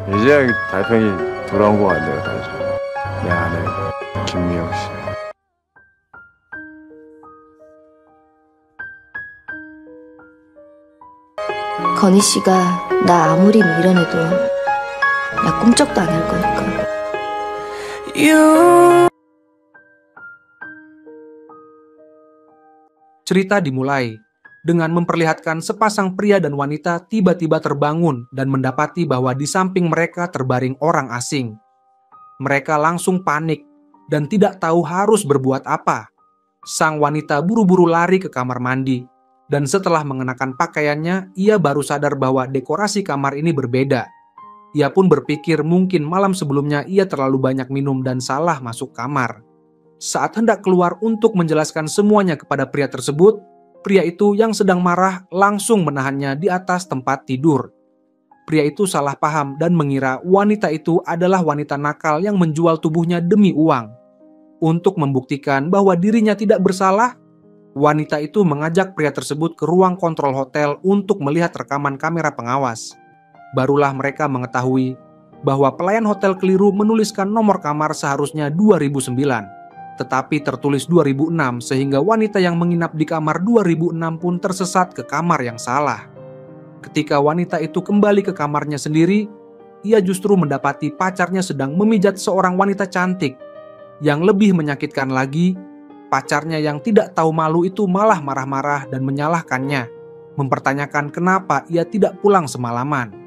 이제야 달팽이 돌아온 것 같네요, 다시. 내 아내 김미영 씨. 건희 씨가 나 아무리 밀어내도 나 꿈쩍도 안 할 거니까. Cerita dimulai dengan memperlihatkan sepasang pria dan wanita tiba-tiba terbangun dan mendapati bahwa di samping mereka terbaring orang asing. Mereka langsung panik dan tidak tahu harus berbuat apa. Sang wanita buru-buru lari ke kamar mandi, dan setelah mengenakan pakaiannya, ia baru sadar bahwa dekorasi kamar ini berbeda. Ia pun berpikir mungkin malam sebelumnya ia terlalu banyak minum dan salah masuk kamar. Saat hendak keluar untuk menjelaskan semuanya kepada pria tersebut, pria itu yang sedang marah langsung menahannya di atas tempat tidur. Pria itu salah paham dan mengira wanita itu adalah wanita nakal yang menjual tubuhnya demi uang. Untuk membuktikan bahwa dirinya tidak bersalah, wanita itu mengajak pria tersebut ke ruang kontrol hotel untuk melihat rekaman kamera pengawas. Barulah mereka mengetahui bahwa pelayan hotel keliru menuliskan nomor kamar seharusnya 2009, tetapi tertulis 2006 sehingga wanita yang menginap di kamar 2006 pun tersesat ke kamar yang salah. Ketika wanita itu kembali ke kamarnya sendiri, ia justru mendapati pacarnya sedang memijat seorang wanita cantik. Yang lebih menyakitkan lagi, pacarnya yang tidak tahu malu itu malah marah-marah dan menyalahkannya, mempertanyakan kenapa ia tidak pulang semalaman.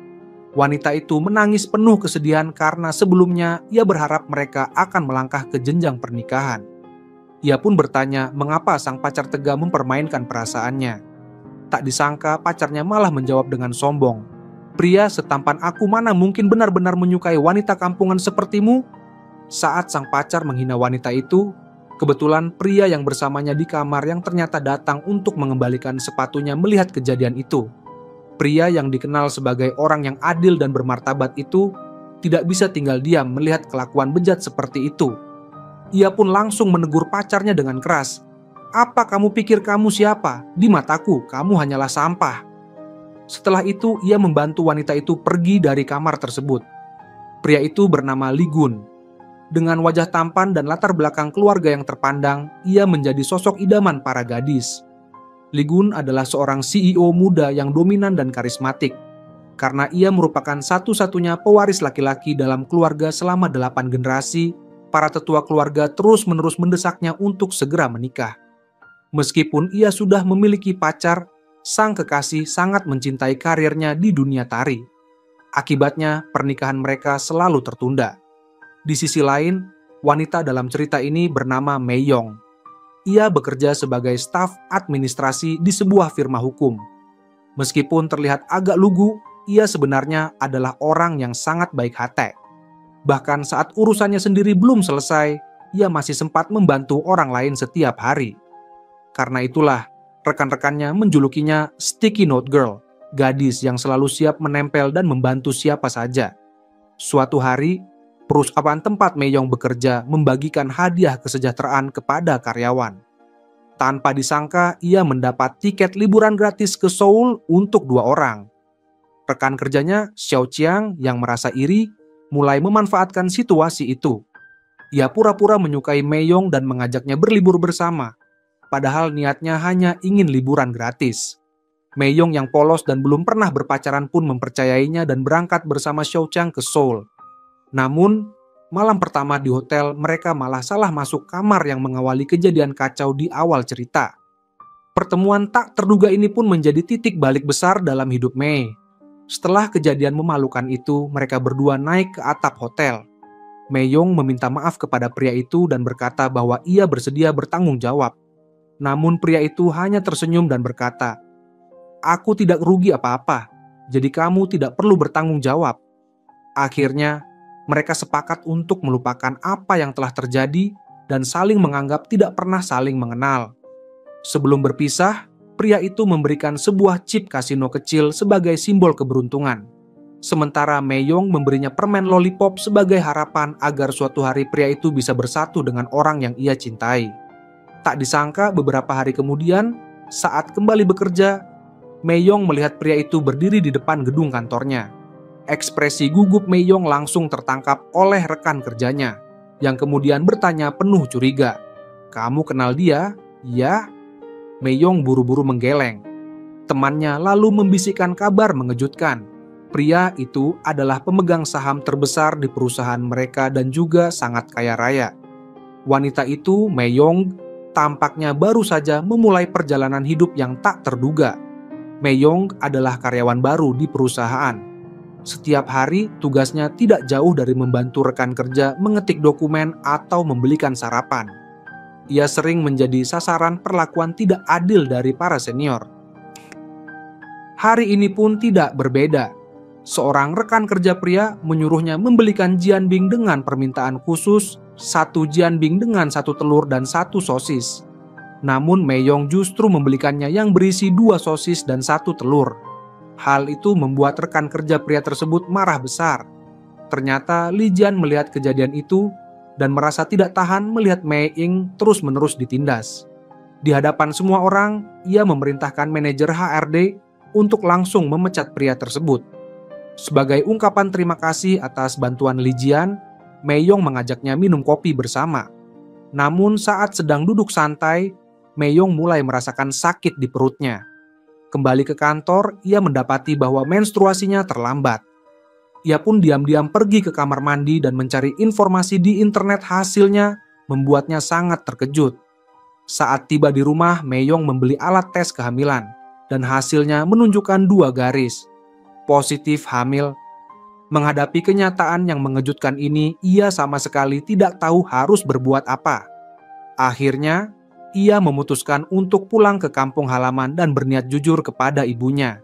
Wanita itu menangis penuh kesedihan karena sebelumnya ia berharap mereka akan melangkah ke jenjang pernikahan. Ia pun bertanya mengapa sang pacar tega mempermainkan perasaannya. Tak disangka pacarnya malah menjawab dengan sombong, "Pria setampan aku mana mungkin benar-benar menyukai wanita kampungan sepertimu?" Saat sang pacar menghina wanita itu, kebetulan pria yang bersamanya di kamar yang ternyata datang untuk mengembalikan sepatunya melihat kejadian itu. Pria yang dikenal sebagai orang yang adil dan bermartabat itu tidak bisa tinggal diam melihat kelakuan bejat seperti itu. Ia pun langsung menegur pacarnya dengan keras. "Apa kamu pikir kamu siapa? Di mataku, kamu hanyalah sampah." Setelah itu, ia membantu wanita itu pergi dari kamar tersebut. Pria itu bernama Ligun. Dengan wajah tampan dan latar belakang keluarga yang terpandang, ia menjadi sosok idaman para gadis. Ligun adalah seorang CEO muda yang dominan dan karismatik. Karena ia merupakan satu-satunya pewaris laki-laki dalam keluarga selama 8 generasi, para tetua keluarga terus-menerus mendesaknya untuk segera menikah. Meskipun ia sudah memiliki pacar, sang kekasih sangat mencintai karirnya di dunia tari. Akibatnya, pernikahan mereka selalu tertunda. Di sisi lain, wanita dalam cerita ini bernama Mei Yong. Ia bekerja sebagai staf administrasi di sebuah firma hukum. Meskipun terlihat agak lugu, ia sebenarnya adalah orang yang sangat baik hati. Bahkan saat urusannya sendiri belum selesai, ia masih sempat membantu orang lain setiap hari. Karena itulah, rekan-rekannya menjulukinya Sticky Note Girl, gadis yang selalu siap menempel dan membantu siapa saja. Suatu hari, perusahaan tempat Mei Yong bekerja membagikan hadiah kesejahteraan kepada karyawan. Tanpa disangka, ia mendapat tiket liburan gratis ke Seoul untuk 2 orang. Rekan kerjanya, Xiao Qiang, yang merasa iri, mulai memanfaatkan situasi itu. Ia pura-pura menyukai Mei Yong dan mengajaknya berlibur bersama, padahal niatnya hanya ingin liburan gratis. Mei Yong yang polos dan belum pernah berpacaran pun mempercayainya dan berangkat bersama Xiao Qiang ke Seoul. Namun, malam pertama di hotel, mereka malah salah masuk kamar yang mengawali kejadian kacau di awal cerita. Pertemuan tak terduga ini pun menjadi titik balik besar dalam hidup Mei. Setelah kejadian memalukan itu, mereka berdua naik ke atap hotel. Mei Yong meminta maaf kepada pria itu dan berkata bahwa ia bersedia bertanggung jawab. Namun pria itu hanya tersenyum dan berkata, "Aku tidak rugi apa-apa, jadi kamu tidak perlu bertanggung jawab." Akhirnya, mereka sepakat untuk melupakan apa yang telah terjadi dan saling menganggap tidak pernah saling mengenal. Sebelum berpisah, pria itu memberikan sebuah chip kasino kecil sebagai simbol keberuntungan. Sementara Mei Yong memberinya permen lollipop sebagai harapan agar suatu hari pria itu bisa bersatu dengan orang yang ia cintai. Tak disangka beberapa hari kemudian, saat kembali bekerja, Mei Yong melihat pria itu berdiri di depan gedung kantornya. Ekspresi gugup Mei-yong langsung tertangkap oleh rekan kerjanya, yang kemudian bertanya penuh curiga, "Kamu kenal dia?" "Ya." Mei-yong buru-buru menggeleng. Temannya lalu membisikkan kabar mengejutkan. Pria itu adalah pemegang saham terbesar di perusahaan mereka dan juga sangat kaya raya. Wanita itu, Mei-yong, tampaknya baru saja memulai perjalanan hidup yang tak terduga. Mei-yong adalah karyawan baru di perusahaan. Setiap hari tugasnya tidak jauh dari membantu rekan kerja mengetik dokumen atau membelikan sarapan. Ia sering menjadi sasaran perlakuan tidak adil dari para senior. Hari ini pun tidak berbeda. Seorang rekan kerja pria menyuruhnya membelikan jianbing dengan permintaan khusus, 1 jianbing dengan 1 telur dan 1 sosis. Namun Mei-yong justru membelikannya yang berisi 2 sosis dan 1 telur. Hal itu membuat rekan kerja pria tersebut marah besar. Ternyata Li Jian melihat kejadian itu dan merasa tidak tahan melihat Mei Ying terus-menerus ditindas. Di hadapan semua orang, ia memerintahkan manajer HRD untuk langsung memecat pria tersebut. Sebagai ungkapan terima kasih atas bantuan Li Jian, Mei-yong mengajaknya minum kopi bersama. Namun saat sedang duduk santai, Mei-yong mulai merasakan sakit di perutnya. Kembali ke kantor, ia mendapati bahwa menstruasinya terlambat. Ia pun diam-diam pergi ke kamar mandi dan mencari informasi di internet. Hasilnya membuatnya sangat terkejut. Saat tiba di rumah, Mei-yong membeli alat tes kehamilan dan hasilnya menunjukkan 2 garis. Positif hamil. Menghadapi kenyataan yang mengejutkan ini, ia sama sekali tidak tahu harus berbuat apa. Akhirnya, ia memutuskan untuk pulang ke kampung halaman dan berniat jujur kepada ibunya.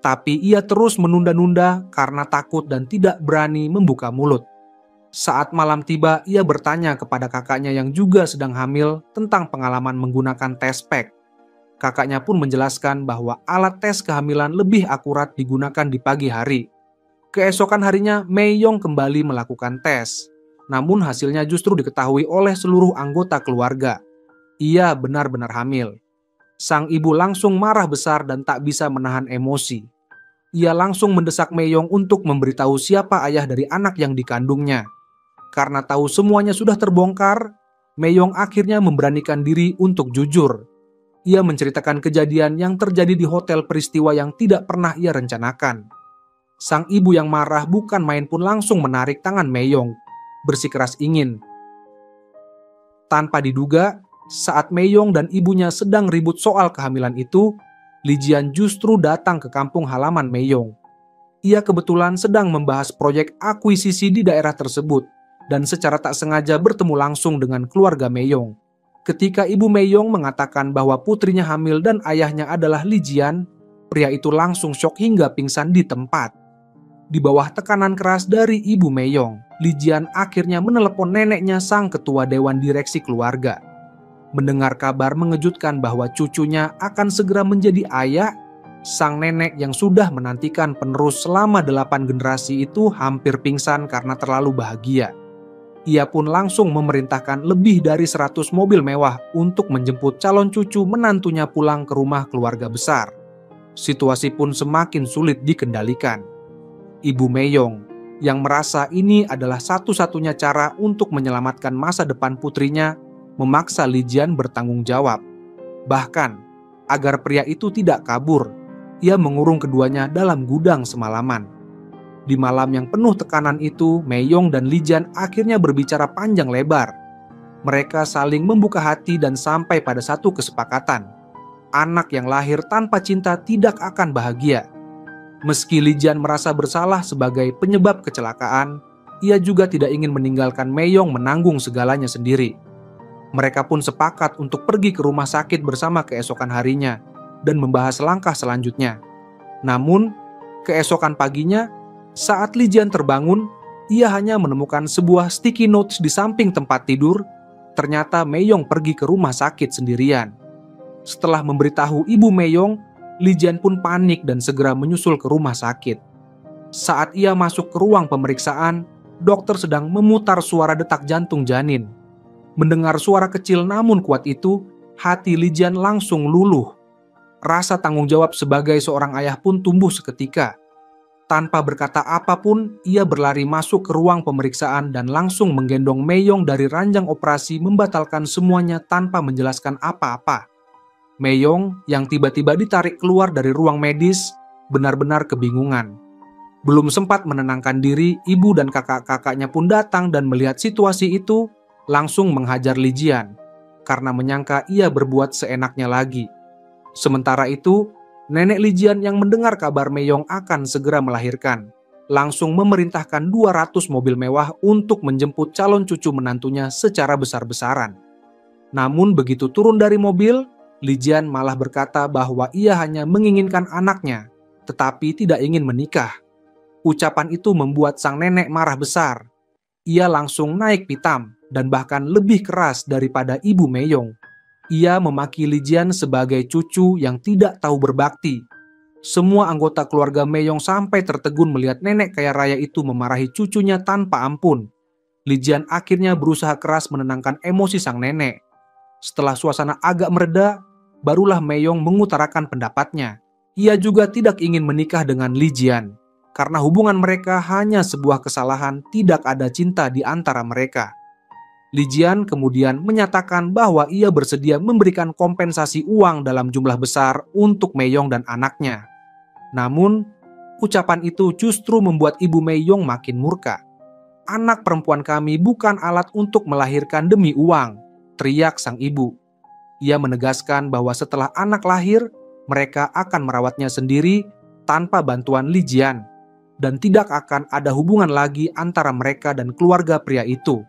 Tapi ia terus menunda-nunda karena takut dan tidak berani membuka mulut. Saat malam tiba, ia bertanya kepada kakaknya yang juga sedang hamil tentang pengalaman menggunakan tes pack. Kakaknya pun menjelaskan bahwa alat tes kehamilan lebih akurat digunakan di pagi hari. Keesokan harinya, Mei-yong kembali melakukan tes. Namun hasilnya justru diketahui oleh seluruh anggota keluarga. Ia benar-benar hamil. Sang ibu langsung marah besar dan tak bisa menahan emosi. Ia langsung mendesak Mei-yong untuk memberitahu siapa ayah dari anak yang dikandungnya. Karena tahu semuanya sudah terbongkar, Mei-yong akhirnya memberanikan diri untuk jujur. Ia menceritakan kejadian yang terjadi di hotel peristiwa yang tidak pernah ia rencanakan. Sang ibu yang marah bukan main pun langsung menarik tangan Mei-yong, bersikeras ingin. Tanpa diduga, saat Mei-yong dan ibunya sedang ribut soal kehamilan itu, Li Jian justru datang ke kampung halaman Mei-yong. Ia kebetulan sedang membahas proyek akuisisi di daerah tersebut dan secara tak sengaja bertemu langsung dengan keluarga Mei-yong. Ketika ibu Mei-yong mengatakan bahwa putrinya hamil dan ayahnya adalah Li Jian, pria itu langsung syok hingga pingsan di tempat. Di bawah tekanan keras dari ibu Mei-yong, Li Jian akhirnya menelepon neneknya sang ketua dewan direksi keluarga. Mendengar kabar mengejutkan bahwa cucunya akan segera menjadi ayah, sang nenek yang sudah menantikan penerus selama 8 generasi itu hampir pingsan karena terlalu bahagia. Ia pun langsung memerintahkan lebih dari 100 mobil mewah untuk menjemput calon cucu menantunya pulang ke rumah keluarga besar. Situasi pun semakin sulit dikendalikan. Ibu Mei-yong yang merasa ini adalah satu-satunya cara untuk menyelamatkan masa depan putrinya, memaksa Li Jian bertanggung jawab. Bahkan, agar pria itu tidak kabur, ia mengurung keduanya dalam gudang semalaman. Di malam yang penuh tekanan itu, Mei-yong dan Li Jian akhirnya berbicara panjang lebar. Mereka saling membuka hati dan sampai pada satu kesepakatan. Anak yang lahir tanpa cinta tidak akan bahagia. Meski Li Jian merasa bersalah sebagai penyebab kecelakaan, ia juga tidak ingin meninggalkan Mei-yong menanggung segalanya sendiri. Mereka pun sepakat untuk pergi ke rumah sakit bersama keesokan harinya dan membahas langkah selanjutnya. Namun, keesokan paginya, saat Li Jian terbangun, ia hanya menemukan sebuah sticky notes di samping tempat tidur. Ternyata Mei-yong pergi ke rumah sakit sendirian. Setelah memberitahu ibu Mei-yong, Li Jian pun panik dan segera menyusul ke rumah sakit. Saat ia masuk ke ruang pemeriksaan, dokter sedang memutar suara detak jantung janin. Mendengar suara kecil namun kuat itu, hati Li Jian langsung luluh. Rasa tanggung jawab sebagai seorang ayah pun tumbuh seketika. Tanpa berkata apapun, ia berlari masuk ke ruang pemeriksaan dan langsung menggendong Meyong dari ranjang operasi, membatalkan semuanya tanpa menjelaskan apa-apa. Meyong yang tiba-tiba ditarik keluar dari ruang medis benar-benar kebingungan. Belum sempat menenangkan diri, ibu dan kakak-kakaknya pun datang dan melihat situasi itu langsung menghajar Li Jian karena menyangka ia berbuat seenaknya lagi. Sementara itu, nenek Li Jian yang mendengar kabar Meyong akan segera melahirkan, langsung memerintahkan 200 mobil mewah untuk menjemput calon cucu menantunya secara besar-besaran. Namun begitu turun dari mobil, Li Jian malah berkata bahwa ia hanya menginginkan anaknya, tetapi tidak ingin menikah. Ucapan itu membuat sang nenek marah besar. Ia langsung naik pitam dan bahkan lebih keras daripada ibu Meyong. Ia memaki Li Jian sebagai cucu yang tidak tahu berbakti. Semua anggota keluarga Meyong sampai tertegun melihat nenek kaya raya itu memarahi cucunya tanpa ampun. Li Jian akhirnya berusaha keras menenangkan emosi sang nenek. Setelah suasana agak mereda, barulah Meyong mengutarakan pendapatnya. Ia juga tidak ingin menikah dengan Li Jian, karena hubungan mereka hanya sebuah kesalahan, tidak ada cinta di antara mereka. Li Jian kemudian menyatakan bahwa ia bersedia memberikan kompensasi uang dalam jumlah besar untuk Meyong dan anaknya. Namun, ucapan itu justru membuat ibu Meyong makin murka. "Anak perempuan kami bukan alat untuk melahirkan demi uang," teriak sang ibu. Ia menegaskan bahwa setelah anak lahir, mereka akan merawatnya sendiri tanpa bantuan Li Jian, dan tidak akan ada hubungan lagi antara mereka dan keluarga pria itu.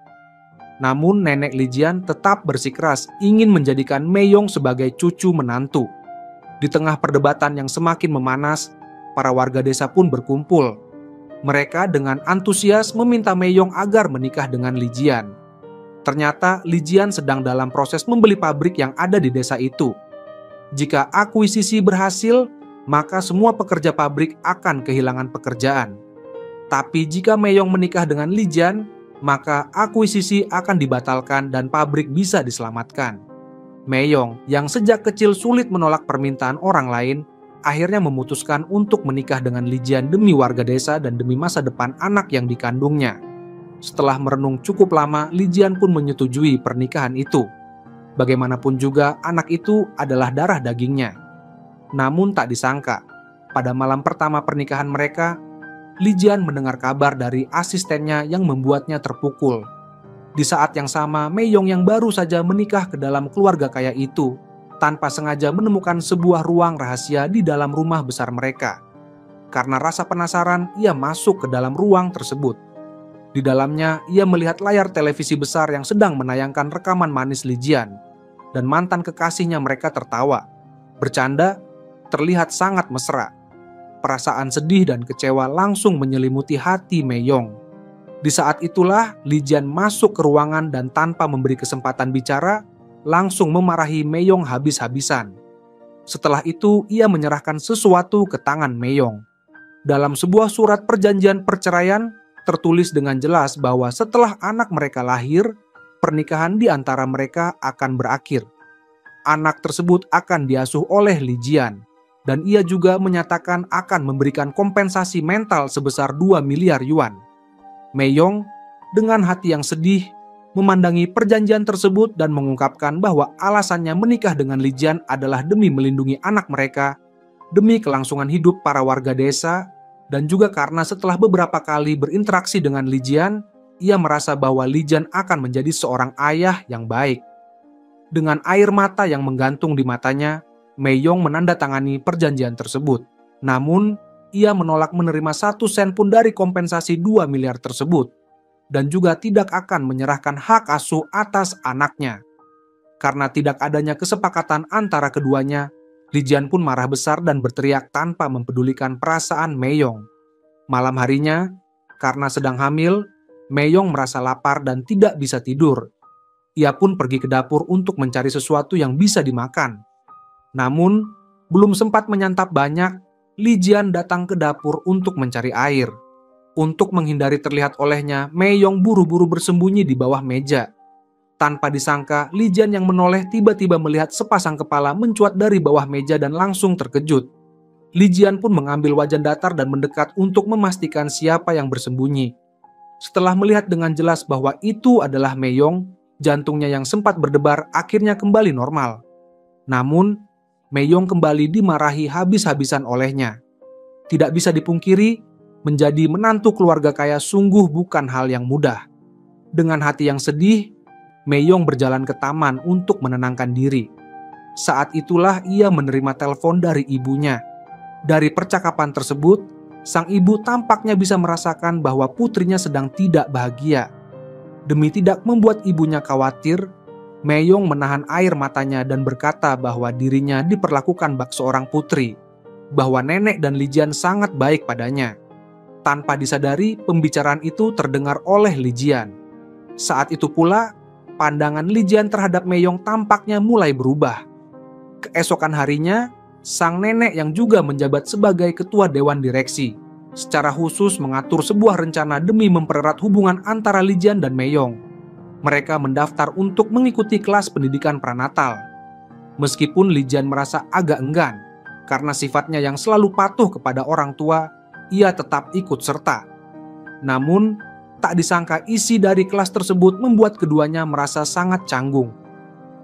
Namun nenek Li Jian tetap bersikeras ingin menjadikan Meyong sebagai cucu menantu. Di tengah perdebatan yang semakin memanas, para warga desa pun berkumpul. Mereka dengan antusias meminta Meyong agar menikah dengan Li Jian. Ternyata Li Jian sedang dalam proses membeli pabrik yang ada di desa itu. Jika akuisisi berhasil, maka semua pekerja pabrik akan kehilangan pekerjaan. Tapi jika Meyong menikah dengan Li Jian, maka akuisisi akan dibatalkan dan pabrik bisa diselamatkan. Meyong yang sejak kecil sulit menolak permintaan orang lain, akhirnya memutuskan untuk menikah dengan Li Jian demi warga desa dan demi masa depan anak yang dikandungnya. Setelah merenung cukup lama, Li Jian pun menyetujui pernikahan itu. Bagaimanapun juga anak itu adalah darah dagingnya. Namun tak disangka, pada malam pertama pernikahan mereka, Li Jian mendengar kabar dari asistennya yang membuatnya terpukul. Di saat yang sama, Meyong yang baru saja menikah ke dalam keluarga kaya itu, tanpa sengaja menemukan sebuah ruang rahasia di dalam rumah besar mereka. Karena rasa penasaran, ia masuk ke dalam ruang tersebut. Di dalamnya, ia melihat layar televisi besar yang sedang menayangkan rekaman manis Li Jian, dan mantan kekasihnya mereka tertawa, bercanda, terlihat sangat mesra. Perasaan sedih dan kecewa langsung menyelimuti hati Meyong. Di saat itulah Li Jian masuk ke ruangan dan tanpa memberi kesempatan bicara, langsung memarahi Meyong habis-habisan. Setelah itu, ia menyerahkan sesuatu ke tangan Meyong. Dalam sebuah surat perjanjian perceraian, tertulis dengan jelas bahwa setelah anak mereka lahir, pernikahan di antara mereka akan berakhir. Anak tersebut akan diasuh oleh Li Jian. Dan ia juga menyatakan akan memberikan kompensasi mental sebesar 2 miliar yuan. Meyong dengan hati yang sedih memandangi perjanjian tersebut dan mengungkapkan bahwa alasannya menikah dengan Li Jian adalah demi melindungi anak mereka, demi kelangsungan hidup para warga desa, dan juga karena setelah beberapa kali berinteraksi dengan Li Jian, ia merasa bahwa Li Jian akan menjadi seorang ayah yang baik. Dengan air mata yang menggantung di matanya, Meyong menandatangani perjanjian tersebut. Namun, ia menolak menerima 1 sen pun dari kompensasi 2 miliar tersebut, dan juga tidak akan menyerahkan hak asuh atas anaknya. Karena tidak adanya kesepakatan antara keduanya, Li Jian pun marah besar dan berteriak tanpa mempedulikan perasaan Meyong. Malam harinya, karena sedang hamil, Meyong merasa lapar dan tidak bisa tidur. Ia pun pergi ke dapur untuk mencari sesuatu yang bisa dimakan. Namun, belum sempat menyantap banyak, Li Jian datang ke dapur untuk mencari air. Untuk menghindari terlihat olehnya, Meyong buru-buru bersembunyi di bawah meja. Tanpa disangka, Li Jian yang menoleh tiba-tiba melihat sepasang kepala mencuat dari bawah meja dan langsung terkejut. Li Jian pun mengambil wajan datar dan mendekat untuk memastikan siapa yang bersembunyi. Setelah melihat dengan jelas bahwa itu adalah Meiyong, jantungnya yang sempat berdebar akhirnya kembali normal. Namun, Meiyong kembali dimarahi habis-habisan olehnya. Tidak bisa dipungkiri, menjadi menantu keluarga kaya sungguh bukan hal yang mudah. Dengan hati yang sedih, Meiyong berjalan ke taman untuk menenangkan diri. Saat itulah ia menerima telepon dari ibunya. Dari percakapan tersebut, sang ibu tampaknya bisa merasakan bahwa putrinya sedang tidak bahagia. Demi tidak membuat ibunya khawatir, Meiyong menahan air matanya dan berkata bahwa dirinya diperlakukan bak seorang putri, bahwa nenek dan Li Jian sangat baik padanya. Tanpa disadari, pembicaraan itu terdengar oleh Li Jian. Saat itu pula, pandangan Li Jian terhadap Meiyong tampaknya mulai berubah. Keesokan harinya, sang nenek yang juga menjabat sebagai ketua dewan direksi, secara khusus mengatur sebuah rencana demi mempererat hubungan antara Li Jian dan Meiyong. Mereka mendaftar untuk mengikuti kelas pendidikan pranatal. Meskipun Li Jian merasa agak enggan, karena sifatnya yang selalu patuh kepada orang tua, ia tetap ikut serta. Namun, tak disangka isi dari kelas tersebut membuat keduanya merasa sangat canggung.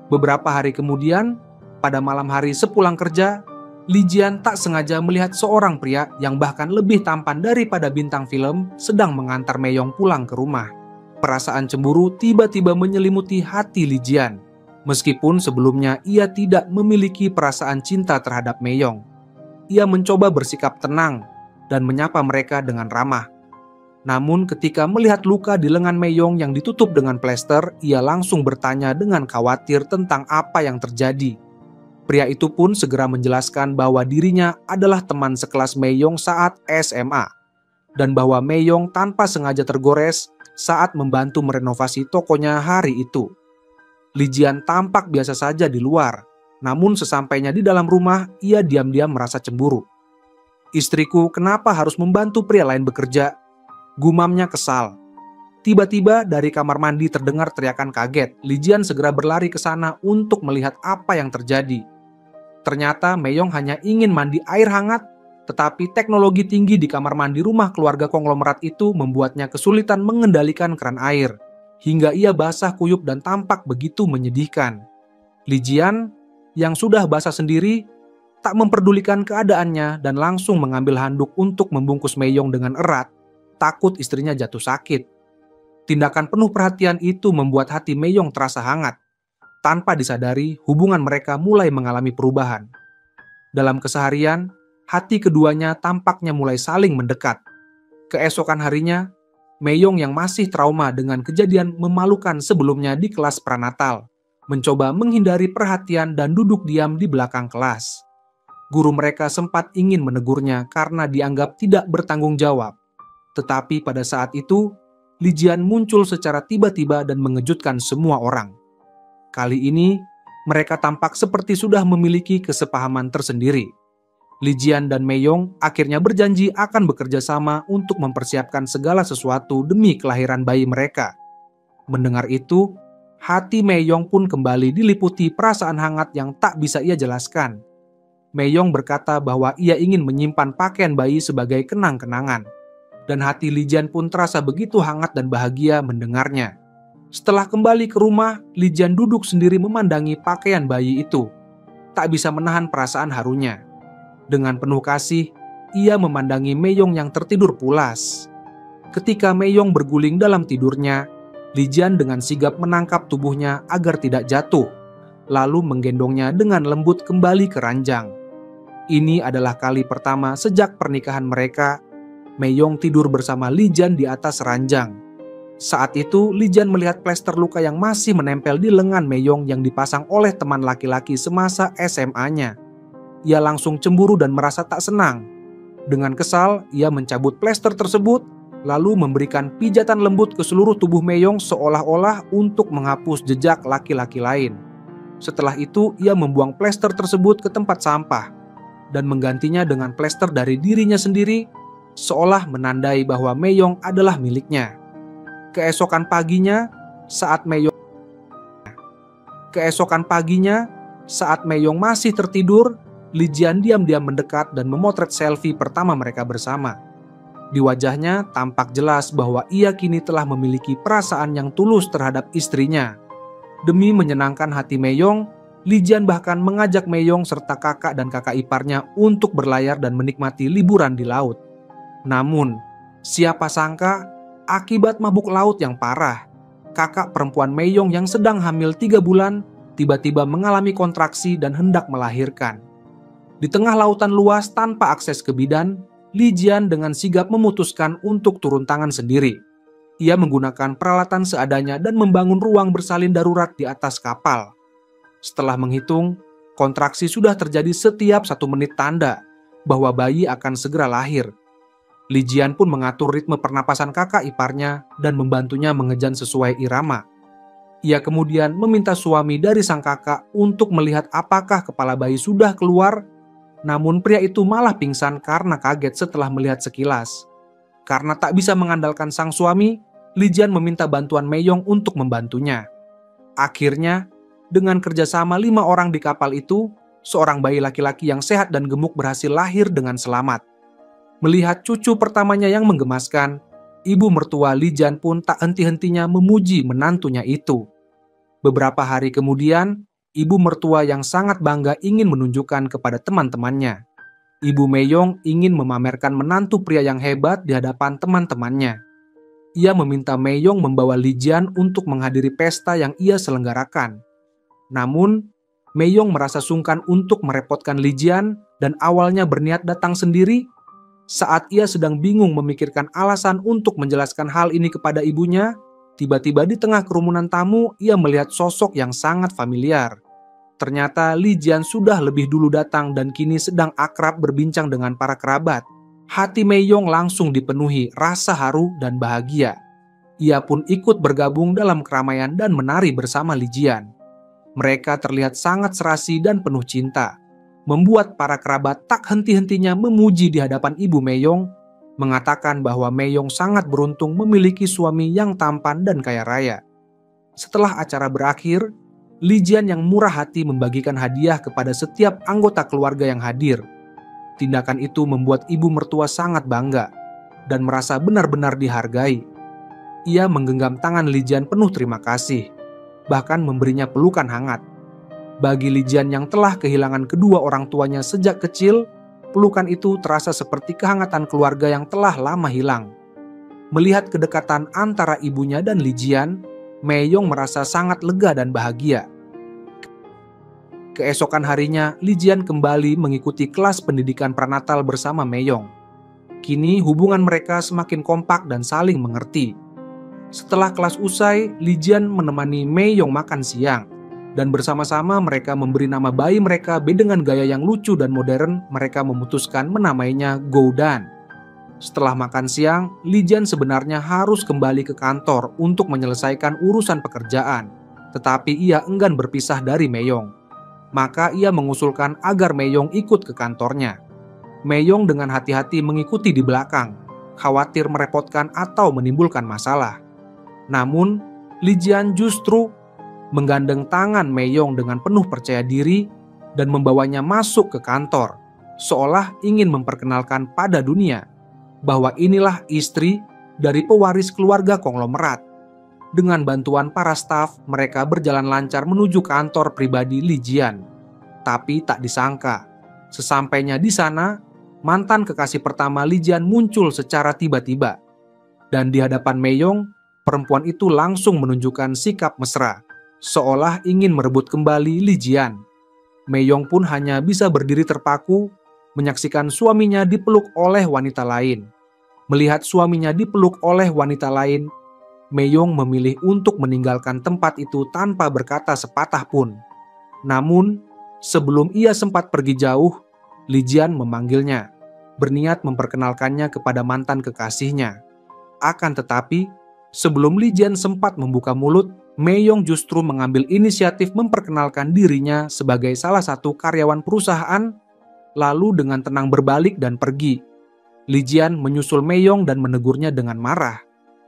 Beberapa hari kemudian, pada malam hari sepulang kerja, Li Jian tak sengaja melihat seorang pria yang bahkan lebih tampan daripada bintang film sedang mengantar Meiyong pulang ke rumah. Perasaan cemburu tiba-tiba menyelimuti hati Li Jian, meskipun sebelumnya ia tidak memiliki perasaan cinta terhadap Meiyong. Ia mencoba bersikap tenang dan menyapa mereka dengan ramah. Namun ketika melihat luka di lengan Meiyong yang ditutup dengan plester, ia langsung bertanya dengan khawatir tentang apa yang terjadi. Pria itu pun segera menjelaskan bahwa dirinya adalah teman sekelas Meiyong saat SMA, dan bahwa Meiyong tanpa sengaja tergores saat membantu merenovasi tokonya hari itu. Li Jian tampak biasa saja di luar, namun sesampainya di dalam rumah, ia diam-diam merasa cemburu. "Istriku kenapa harus membantu pria lain bekerja?" gumamnya kesal. Tiba-tiba dari kamar mandi terdengar teriakan kaget. Li Jian segera berlari ke sana untuk melihat apa yang terjadi. Ternyata Meiyong hanya ingin mandi air hangat, tetapi teknologi tinggi di kamar mandi rumah keluarga konglomerat itu membuatnya kesulitan mengendalikan keran air, hingga ia basah kuyup dan tampak begitu menyedihkan. Li Jian, yang sudah basah sendiri, tak memperdulikan keadaannya dan langsung mengambil handuk untuk membungkus Meiyong dengan erat, takut istrinya jatuh sakit. Tindakan penuh perhatian itu membuat hati Meiyong terasa hangat. Tanpa disadari, hubungan mereka mulai mengalami perubahan. Dalam keseharian, hati keduanya tampaknya mulai saling mendekat. Keesokan harinya, Meiyong yang masih trauma dengan kejadian memalukan sebelumnya di kelas pranatal, mencoba menghindari perhatian dan duduk diam di belakang kelas. Guru mereka sempat ingin menegurnya karena dianggap tidak bertanggung jawab. Tetapi pada saat itu, Li Jian muncul secara tiba-tiba dan mengejutkan semua orang. Kali ini, mereka tampak seperti sudah memiliki kesepahaman tersendiri. Li Jian dan Meiyong akhirnya berjanji akan bekerja sama untuk mempersiapkan segala sesuatu demi kelahiran bayi mereka. Mendengar itu, hati Meiyong pun kembali diliputi perasaan hangat yang tak bisa ia jelaskan. Meiyong berkata bahwa ia ingin menyimpan pakaian bayi sebagai kenang-kenangan. Dan hati Li Jian pun terasa begitu hangat dan bahagia mendengarnya. Setelah kembali ke rumah, Li Jian duduk sendiri memandangi pakaian bayi itu. Tak bisa menahan perasaan harunya. Dengan penuh kasih, ia memandangi Meiyong yang tertidur pulas. Ketika Meiyong berguling dalam tidurnya, Li Jian dengan sigap menangkap tubuhnya agar tidak jatuh, lalu menggendongnya dengan lembut kembali ke ranjang. Ini adalah kali pertama sejak pernikahan mereka, Meiyong tidur bersama Li Jian di atas ranjang. Saat itu, Li Jian melihat plester luka yang masih menempel di lengan Meiyong yang dipasang oleh teman laki-laki semasa SMA-nya. Ia langsung cemburu dan merasa tak senang. Dengan kesal, ia mencabut plester tersebut, lalu memberikan pijatan lembut ke seluruh tubuh Meiyong seolah-olah untuk menghapus jejak laki-laki lain. Setelah itu, ia membuang plester tersebut ke tempat sampah dan menggantinya dengan plester dari dirinya sendiri, seolah menandai bahwa Meiyong adalah miliknya. Keesokan paginya, saat Meiyong masih tertidur, Li Jian diam-diam mendekat dan memotret selfie pertama mereka bersama. Di wajahnya tampak jelas bahwa ia kini telah memiliki perasaan yang tulus terhadap istrinya. Demi menyenangkan hati Mei-yong, Li Jian bahkan mengajak Mei-yong serta kakak dan kakak iparnya untuk berlayar dan menikmati liburan di laut. Namun, siapa sangka akibat mabuk laut yang parah, kakak perempuan Mei-yong yang sedang hamil 3 bulan tiba-tiba mengalami kontraksi dan hendak melahirkan. Di tengah lautan luas tanpa akses ke bidan, Li Jian dengan sigap memutuskan untuk turun tangan sendiri. Ia menggunakan peralatan seadanya dan membangun ruang bersalin darurat di atas kapal. Setelah menghitung, kontraksi sudah terjadi setiap 1 menit, tanda bahwa bayi akan segera lahir. Li Jian pun mengatur ritme pernapasan kakak iparnya dan membantunya mengejan sesuai irama. Ia kemudian meminta suami dari sang kakak untuk melihat apakah kepala bayi sudah keluar. Namun pria itu malah pingsan karena kaget setelah melihat sekilas. Karena tak bisa mengandalkan sang suami, Li Jian meminta bantuan Mei-yong untuk membantunya. Akhirnya, dengan kerjasama 5 orang di kapal itu, seorang bayi laki-laki yang sehat dan gemuk berhasil lahir dengan selamat. Melihat cucu pertamanya yang menggemaskan, ibu mertua Li Jian pun tak henti-hentinya memuji menantunya itu. Beberapa hari kemudian, ibu mertua yang sangat bangga ingin menunjukkan kepada teman-temannya. Ibu Mei-yong ingin memamerkan menantu pria yang hebat di hadapan teman-temannya. Ia meminta Mei-yong membawa Li Jian untuk menghadiri pesta yang ia selenggarakan. Namun, Mei-yong merasa sungkan untuk merepotkan Li Jian dan awalnya berniat datang sendiri. Saat ia sedang bingung memikirkan alasan untuk menjelaskan hal ini kepada ibunya, tiba-tiba di tengah kerumunan tamu ia melihat sosok yang sangat familiar. Ternyata Li Jian sudah lebih dulu datang dan kini sedang akrab berbincang dengan para kerabat. Hati Mei-yong langsung dipenuhi rasa haru dan bahagia. Ia pun ikut bergabung dalam keramaian dan menari bersama Li Jian. Mereka terlihat sangat serasi dan penuh cinta, membuat para kerabat tak henti-hentinya memuji di hadapan ibu Mei-yong, mengatakan bahwa Mei-yong sangat beruntung memiliki suami yang tampan dan kaya raya. Setelah acara berakhir, Li Jian yang murah hati membagikan hadiah kepada setiap anggota keluarga yang hadir. Tindakan itu membuat ibu mertua sangat bangga dan merasa benar-benar dihargai. Ia menggenggam tangan Li Jian penuh terima kasih, bahkan memberinya pelukan hangat. Bagi Li Jian yang telah kehilangan kedua orang tuanya sejak kecil, pelukan itu terasa seperti kehangatan keluarga yang telah lama hilang. Melihat kedekatan antara ibunya dan Li Jian, Mei-yong merasa sangat lega dan bahagia. Keesokan harinya, Li Jian kembali mengikuti kelas pendidikan prenatal bersama Mei-yong. Kini hubungan mereka semakin kompak dan saling mengerti. Setelah kelas usai, Li Jian menemani Mei-yong makan siang, dan bersama-sama mereka memberi nama bayi mereka dengan gaya yang lucu dan modern. Mereka memutuskan menamainya Goudan. Setelah makan siang, Li Jian sebenarnya harus kembali ke kantor untuk menyelesaikan urusan pekerjaan, tetapi ia enggan berpisah dari Mei-yong. Maka ia mengusulkan agar Mei-yong ikut ke kantornya. Mei-yong dengan hati-hati mengikuti di belakang, khawatir merepotkan atau menimbulkan masalah. Namun, Li Jian justru menggandeng tangan Mei-yong dengan penuh percaya diri dan membawanya masuk ke kantor, seolah ingin memperkenalkan pada dunia bahwa inilah istri dari pewaris keluarga konglomerat. Dengan bantuan para staf, mereka berjalan lancar menuju kantor pribadi Li Jian. Tapi tak disangka, sesampainya di sana, mantan kekasih pertama Li Jian muncul secara tiba-tiba. Dan di hadapan Mei-yong, perempuan itu langsung menunjukkan sikap mesra, seolah ingin merebut kembali Li Jian. Mei-yong pun hanya bisa berdiri terpaku, menyaksikan suaminya dipeluk oleh wanita lain. Melihat suaminya dipeluk oleh wanita lain, Mei-yong memilih untuk meninggalkan tempat itu tanpa berkata sepatah pun. Namun, sebelum ia sempat pergi jauh, Li Jian memanggilnya, berniat memperkenalkannya kepada mantan kekasihnya. Akan tetapi, sebelum Li Jian sempat membuka mulut, Mei-yong justru mengambil inisiatif memperkenalkan dirinya sebagai salah satu karyawan perusahaan, lalu dengan tenang berbalik dan pergi. Li Jian menyusul Mei-yong dan menegurnya dengan marah.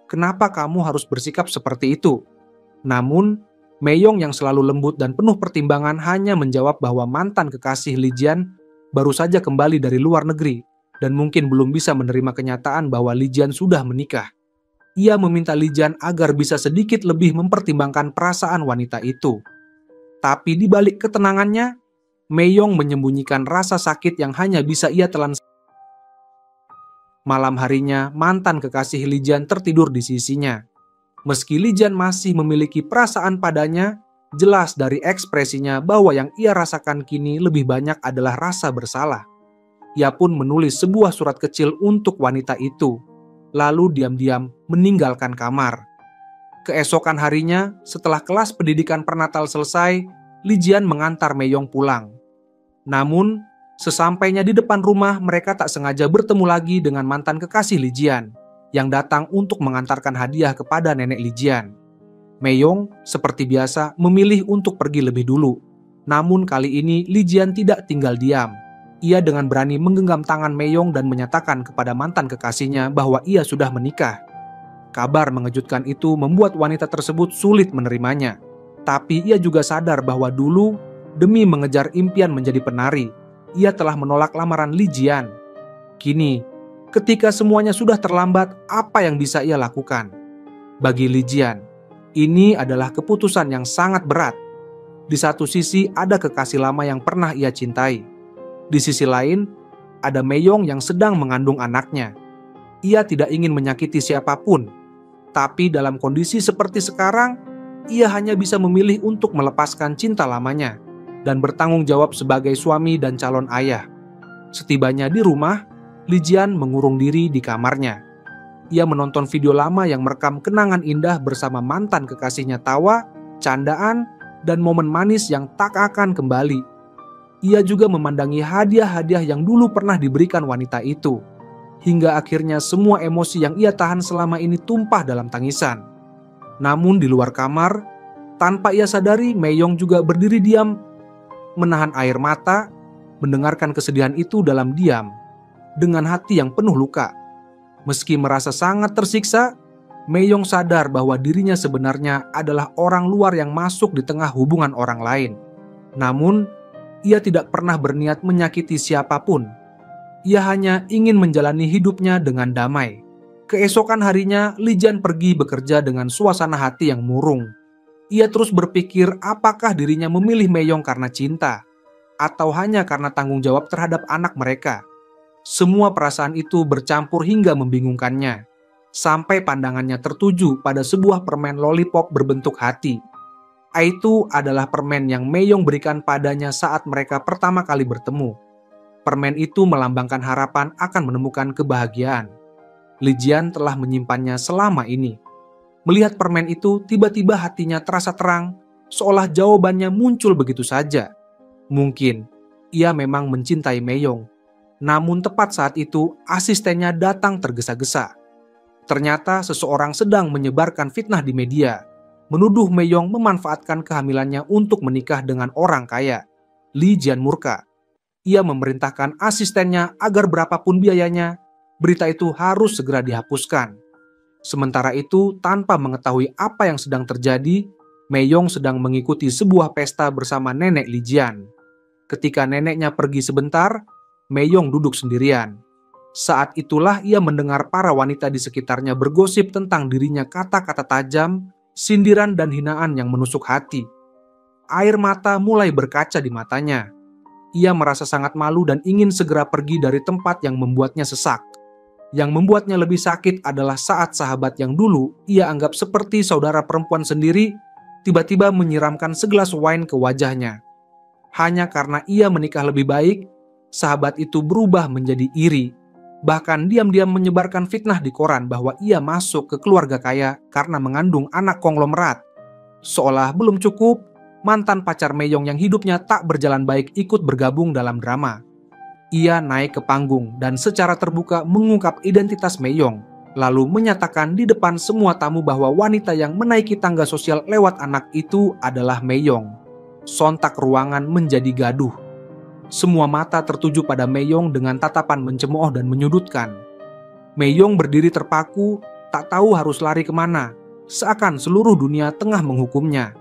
Kenapa kamu harus bersikap seperti itu? Namun, Mei-yong yang selalu lembut dan penuh pertimbangan hanya menjawab bahwa mantan kekasih Li Jian baru saja kembali dari luar negeri dan mungkin belum bisa menerima kenyataan bahwa Li Jian sudah menikah. Ia meminta Li Jian agar bisa sedikit lebih mempertimbangkan perasaan wanita itu. Tapi di balik ketenangannya, Mei Yong menyembunyikan rasa sakit yang hanya bisa ia telan. Malam harinya, mantan kekasih Li Jian tertidur di sisinya. Meski Li Jian masih memiliki perasaan padanya, jelas dari ekspresinya bahwa yang ia rasakan kini lebih banyak adalah rasa bersalah. Ia pun menulis sebuah surat kecil untuk wanita itu, lalu diam-diam meninggalkan kamar. Keesokan harinya, setelah kelas pendidikan prenatal selesai, Li Jian mengantar Mei Yong pulang. Namun, sesampainya di depan rumah, mereka tak sengaja bertemu lagi dengan mantan kekasih Li Jian yang datang untuk mengantarkan hadiah kepada nenek Li Jian. Mei Yong, seperti biasa, memilih untuk pergi lebih dulu. Namun kali ini Li Jian tidak tinggal diam. Ia dengan berani menggenggam tangan Mei Yong dan menyatakan kepada mantan kekasihnya bahwa ia sudah menikah. Kabar mengejutkan itu membuat wanita tersebut sulit menerimanya. Tapi ia juga sadar bahwa dulu, demi mengejar impian menjadi penari, ia telah menolak lamaran Li Jian. Kini, ketika semuanya sudah terlambat, apa yang bisa ia lakukan? Bagi Li Jian, ini adalah keputusan yang sangat berat. Di satu sisi ada kekasih lama yang pernah ia cintai. Di sisi lain, ada Mei Yong yang sedang mengandung anaknya. Ia tidak ingin menyakiti siapapun. Tapi dalam kondisi seperti sekarang, ia hanya bisa memilih untuk melepaskan cinta lamanya dan bertanggung jawab sebagai suami dan calon ayah. Setibanya di rumah, Li Jian mengurung diri di kamarnya. Ia menonton video lama yang merekam kenangan indah bersama mantan kekasihnya tawa, candaan, dan momen manis yang tak akan kembali. Ia juga memandangi hadiah-hadiah yang dulu pernah diberikan wanita itu. Hingga akhirnya semua emosi yang ia tahan selama ini tumpah dalam tangisan. Namun di luar kamar, tanpa ia sadari, Mei Yong juga berdiri diam, menahan air mata, mendengarkan kesedihan itu dalam diam, dengan hati yang penuh luka. Meski merasa sangat tersiksa, Mei Yong sadar bahwa dirinya sebenarnya adalah orang luar yang masuk di tengah hubungan orang lain. Namun, ia tidak pernah berniat menyakiti siapapun. Ia hanya ingin menjalani hidupnya dengan damai. Keesokan harinya, Li Jian pergi bekerja dengan suasana hati yang murung. Ia terus berpikir apakah dirinya memilih Mei Yong karena cinta, atau hanya karena tanggung jawab terhadap anak mereka. Semua perasaan itu bercampur hingga membingungkannya, sampai pandangannya tertuju pada sebuah permen lollipop berbentuk hati. Itu adalah permen yang Mei Yong berikan padanya saat mereka pertama kali bertemu. Permen itu melambangkan harapan akan menemukan kebahagiaan. Li Jian telah menyimpannya selama ini. Melihat permen itu, tiba-tiba hatinya terasa terang, seolah jawabannya muncul begitu saja. Mungkin ia memang mencintai Mei Yong. Namun tepat saat itu, asistennya datang tergesa-gesa. Ternyata seseorang sedang menyebarkan fitnah di media, menuduh Mei Yong memanfaatkan kehamilannya untuk menikah dengan orang kaya. Li Jian murka. Ia memerintahkan asistennya agar berapapun biayanya, berita itu harus segera dihapuskan. Sementara itu, tanpa mengetahui apa yang sedang terjadi, Mei Yong sedang mengikuti sebuah pesta bersama nenek Li Jian. Ketika neneknya pergi sebentar, Mei Yong duduk sendirian. Saat itulah ia mendengar para wanita di sekitarnya bergosip tentang dirinya, kata-kata tajam, sindiran dan hinaan yang menusuk hati. Air mata mulai berkaca di matanya. Ia merasa sangat malu dan ingin segera pergi dari tempat yang membuatnya sesak. Yang membuatnya lebih sakit adalah saat sahabat yang dulu ia anggap seperti saudara perempuan sendiri, tiba-tiba menyiramkan segelas wine ke wajahnya. Hanya karena ia menikah lebih baik, sahabat itu berubah menjadi iri. Bahkan diam-diam menyebarkan fitnah di koran bahwa ia masuk ke keluarga kaya karena mengandung anak konglomerat. Seolah belum cukup, mantan pacar Mei Yong yang hidupnya tak berjalan baik ikut bergabung dalam drama. Ia naik ke panggung dan secara terbuka mengungkap identitas Mei Yong, lalu menyatakan di depan semua tamu bahwa wanita yang menaiki tangga sosial lewat anak itu adalah Mei Yong. Sontak ruangan menjadi gaduh. Semua mata tertuju pada Mei Yong dengan tatapan mencemooh dan menyudutkan. Mei Yong berdiri terpaku, tak tahu harus lari kemana, seakan seluruh dunia tengah menghukumnya.